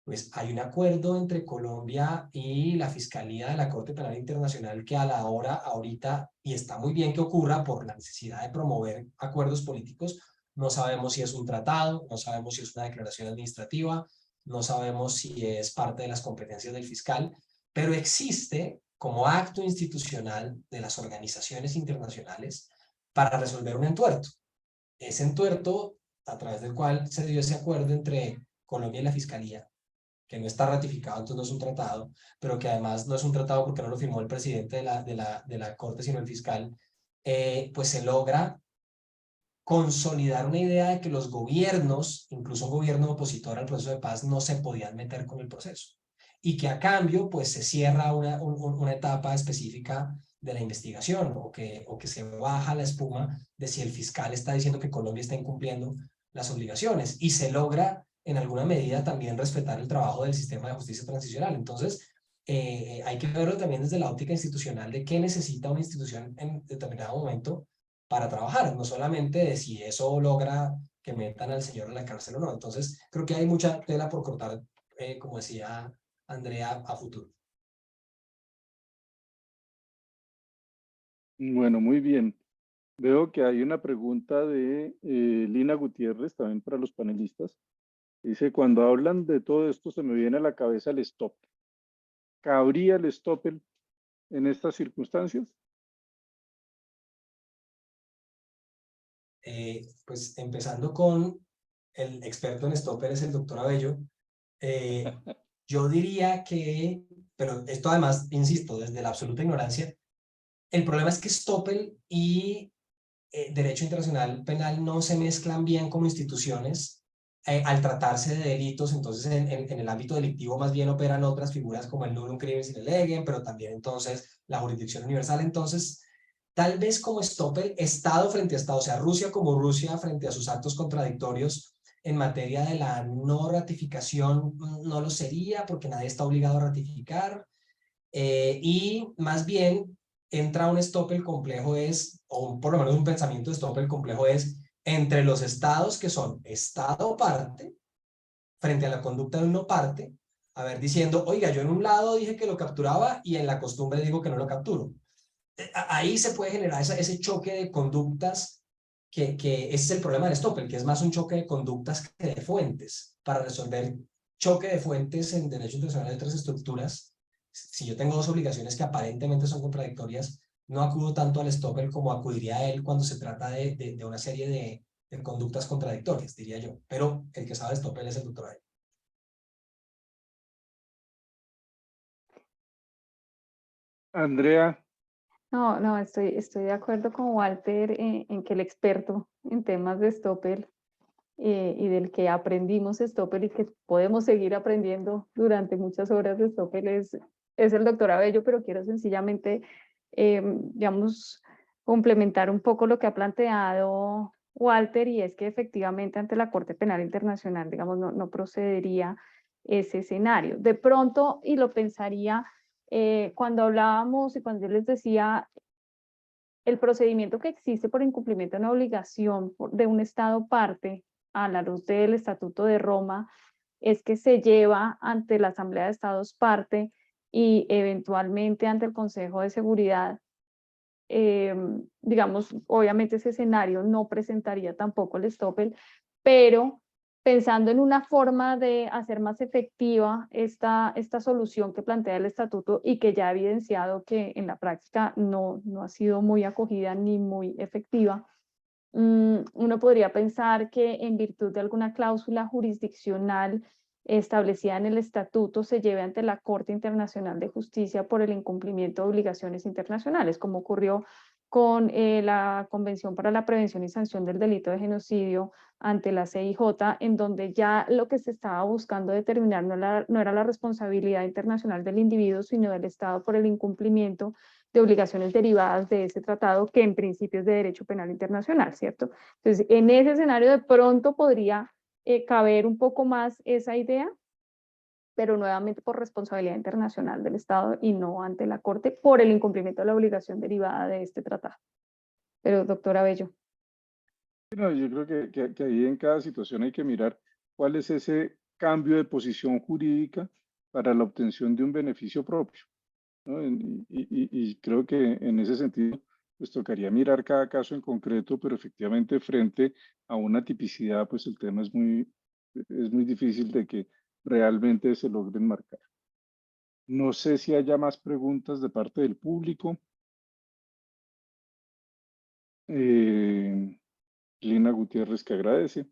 pues hay un acuerdo entre Colombia y la Fiscalía de la Corte Penal Internacional que a la hora, ahorita, y está muy bien que ocurra por la necesidad de promover acuerdos políticos, no sabemos si es un tratado, no sabemos si es una declaración administrativa, no sabemos si es parte de las competencias del fiscal, pero existe como acto institucional de las organizaciones internacionales para resolver un entuerto. Ese entuerto, a través del cual se dio ese acuerdo entre Colombia y la Fiscalía, que no está ratificado, entonces no es un tratado, pero que además no es un tratado porque no lo firmó el presidente de la Corte, sino el fiscal, pues se logra consolidar una idea de que los gobiernos, incluso un gobierno opositor al proceso de paz, no se podían meter con el proceso. Y que a cambio, pues se cierra una etapa específica de la investigación o que se baja la espuma de si el fiscal está diciendo que Colombia está incumpliendo las obligaciones y se logra en alguna medida también respetar el trabajo del sistema de justicia transicional. Entonces, hay que verlo también desde la óptica institucional de qué necesita una institución en determinado momento para trabajar, no solamente de si eso logra que metan al señor a la cárcel o no. Entonces, creo que hay mucha tela por cortar, como decía Andrea, a futuro. Bueno, muy bien. Veo que hay una pregunta de Lina Gutiérrez, también para los panelistas. Dice, cuando hablan de todo esto se me viene a la cabeza el stop. ¿Cabría el stop en estas circunstancias? Pues empezando con el experto en stopper es el doctor Abello. Yo diría que, pero esto además, insisto, desde la absoluta ignorancia, el problema es que Stoppel y Derecho Internacional Penal no se mezclan bien como instituciones al tratarse de delitos. Entonces en el ámbito delictivo más bien operan otras figuras como el nullum crimen sine legem, pero también entonces la jurisdicción universal. Entonces tal vez como Stoppel, Estado frente a Estado, o sea, Rusia como Rusia frente a sus actos contradictorios en materia de la no ratificación, no lo sería porque nadie está obligado a ratificar, y más bien entra un Stoppel complejo o por lo menos un pensamiento de Stoppel complejo entre los estados que son estado parte frente a la conducta de uno parte, a ver, diciendo, oiga, yo en un lado dije que lo capturaba y en la costumbre digo que no lo capturo. Ahí se puede generar ese choque de conductas que ese es el problema del Stoppel, que es más un choque de conductas que de fuentes. Para resolver choque de fuentes en derecho internacional de tres estructuras, si yo tengo dos obligaciones que aparentemente son contradictorias, no acudo tanto al Stoppel como acudiría a él cuando se trata de una serie de conductas contradictorias, diría yo. Pero el que sabe de Stoppel es el doctor Ay. Andrea. No, estoy de acuerdo con Walter en que el experto en temas de Stoppel y del que aprendimos Stoppel y que podemos seguir aprendiendo durante muchas horas de Stoppel es el doctor Abello, pero quiero sencillamente, digamos, complementar un poco lo que ha planteado Walter, y es que efectivamente ante la Corte Penal Internacional, digamos, no procedería ese escenario. De pronto, y lo pensaría cuando hablábamos y cuando yo les decía el procedimiento que existe por incumplimiento de una obligación de un Estado parte a la luz del Estatuto de Roma es que se lleva ante la Asamblea de Estados parte y eventualmente ante el Consejo de Seguridad. Digamos, obviamente ese escenario no presentaría tampoco el Stoppel, pero pensando en una forma de hacer más efectiva esta solución que plantea el estatuto y que ya ha evidenciado que en la práctica no ha sido muy acogida ni muy efectiva, uno podría pensar que en virtud de alguna cláusula jurisdiccional establecida en el estatuto se lleve ante la Corte Internacional de Justicia por el incumplimiento de obligaciones internacionales, como ocurrió con la Convención para la Prevención y Sanción del Delito de Genocidio ante la CIJ, en donde ya lo que se estaba buscando determinar no era la responsabilidad internacional del individuo, sino del Estado por el incumplimiento de obligaciones derivadas de ese tratado, que en principio es de derecho penal internacional, ¿cierto? Entonces, en ese escenario de pronto podría caber un poco más esa idea, pero nuevamente por responsabilidad internacional del Estado y no ante la Corte por el incumplimiento de la obligación derivada de este tratado. Pero, doctora Bello. No, yo creo que ahí en cada situación hay que mirar cuál es ese cambio de posición jurídica para la obtención de un beneficio propio, ¿no? Y creo que en ese sentido, pues tocaría mirar cada caso en concreto, pero efectivamente frente a una tipicidad, pues el tema es muy difícil de que realmente se logren marcar. No sé si haya más preguntas de parte del público. Lina Gutiérrez, que agradece.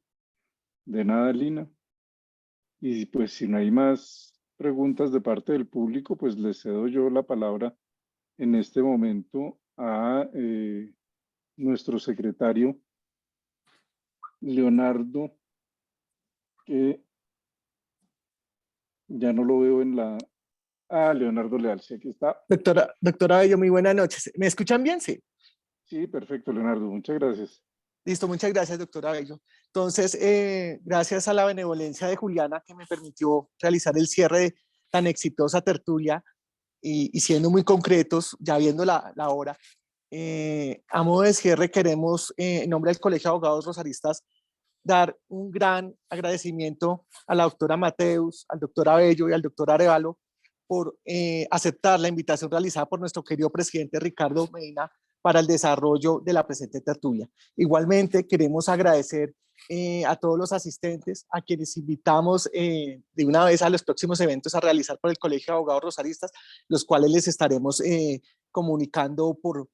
De nada, Lina. Y pues si no hay más preguntas de parte del público, pues le cedo yo la palabra en este momento a nuestro secretario Leonardo, que ya no lo veo en la... Ah, Leonardo Leal, sí, aquí está. Doctora Bello, muy buenas noches. ¿Me escuchan bien? Sí. Sí, perfecto, Leonardo, muchas gracias. Listo, muchas gracias, doctora Bello. Entonces, gracias a la benevolencia de Juliana que me permitió realizar el cierre de tan exitosa tertulia y siendo muy concretos, ya viendo la hora, a modo de cierre queremos, en nombre del Colegio de Abogados Rosaristas, dar un gran agradecimiento a la doctora Mateus, al doctor Abello y al doctor Arevalo por aceptar la invitación realizada por nuestro querido presidente Ricardo Medina para el desarrollo de la presente tertulia. Igualmente queremos agradecer a todos los asistentes, a quienes invitamos de una vez a los próximos eventos a realizar por el Colegio de Abogados Rosaristas, los cuales les estaremos comunicando por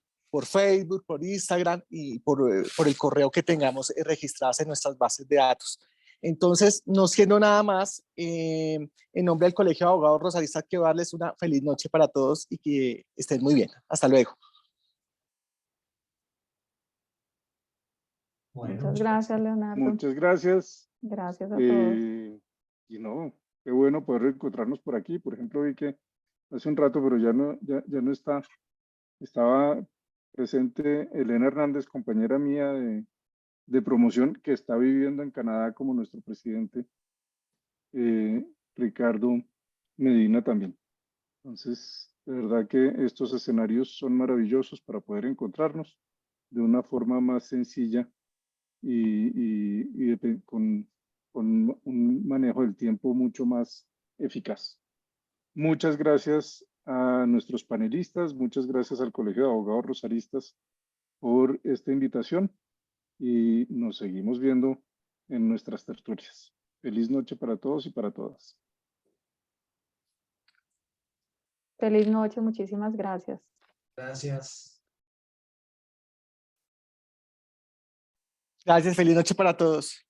Facebook, por Instagram y por el correo que tengamos registradas en nuestras bases de datos. Entonces, no siendo nada más, en nombre del Colegio de Abogados Rosaristas, quiero darles una feliz noche para todos y que estén muy bien. Hasta luego. Bueno, Muchas gracias, Leonardo. Muchas gracias. Gracias a todos. Y no, qué bueno poder encontrarnos por aquí. Por ejemplo, vi que hace un rato, pero ya no está. Estaba presente Elena Hernández, compañera mía de promoción, que está viviendo en Canadá como nuestro presidente, Ricardo Medina también. Entonces, de verdad que estos escenarios son maravillosos para poder encontrarnos de una forma más sencilla y con un manejo del tiempo mucho más eficaz. Muchas gracias a nuestros panelistas, muchas gracias al Colegio de Abogados Rosaristas por esta invitación y nos seguimos viendo en nuestras tertulias. Feliz noche para todos y para todas. Feliz noche, muchísimas gracias. Gracias. Gracias, feliz noche para todos.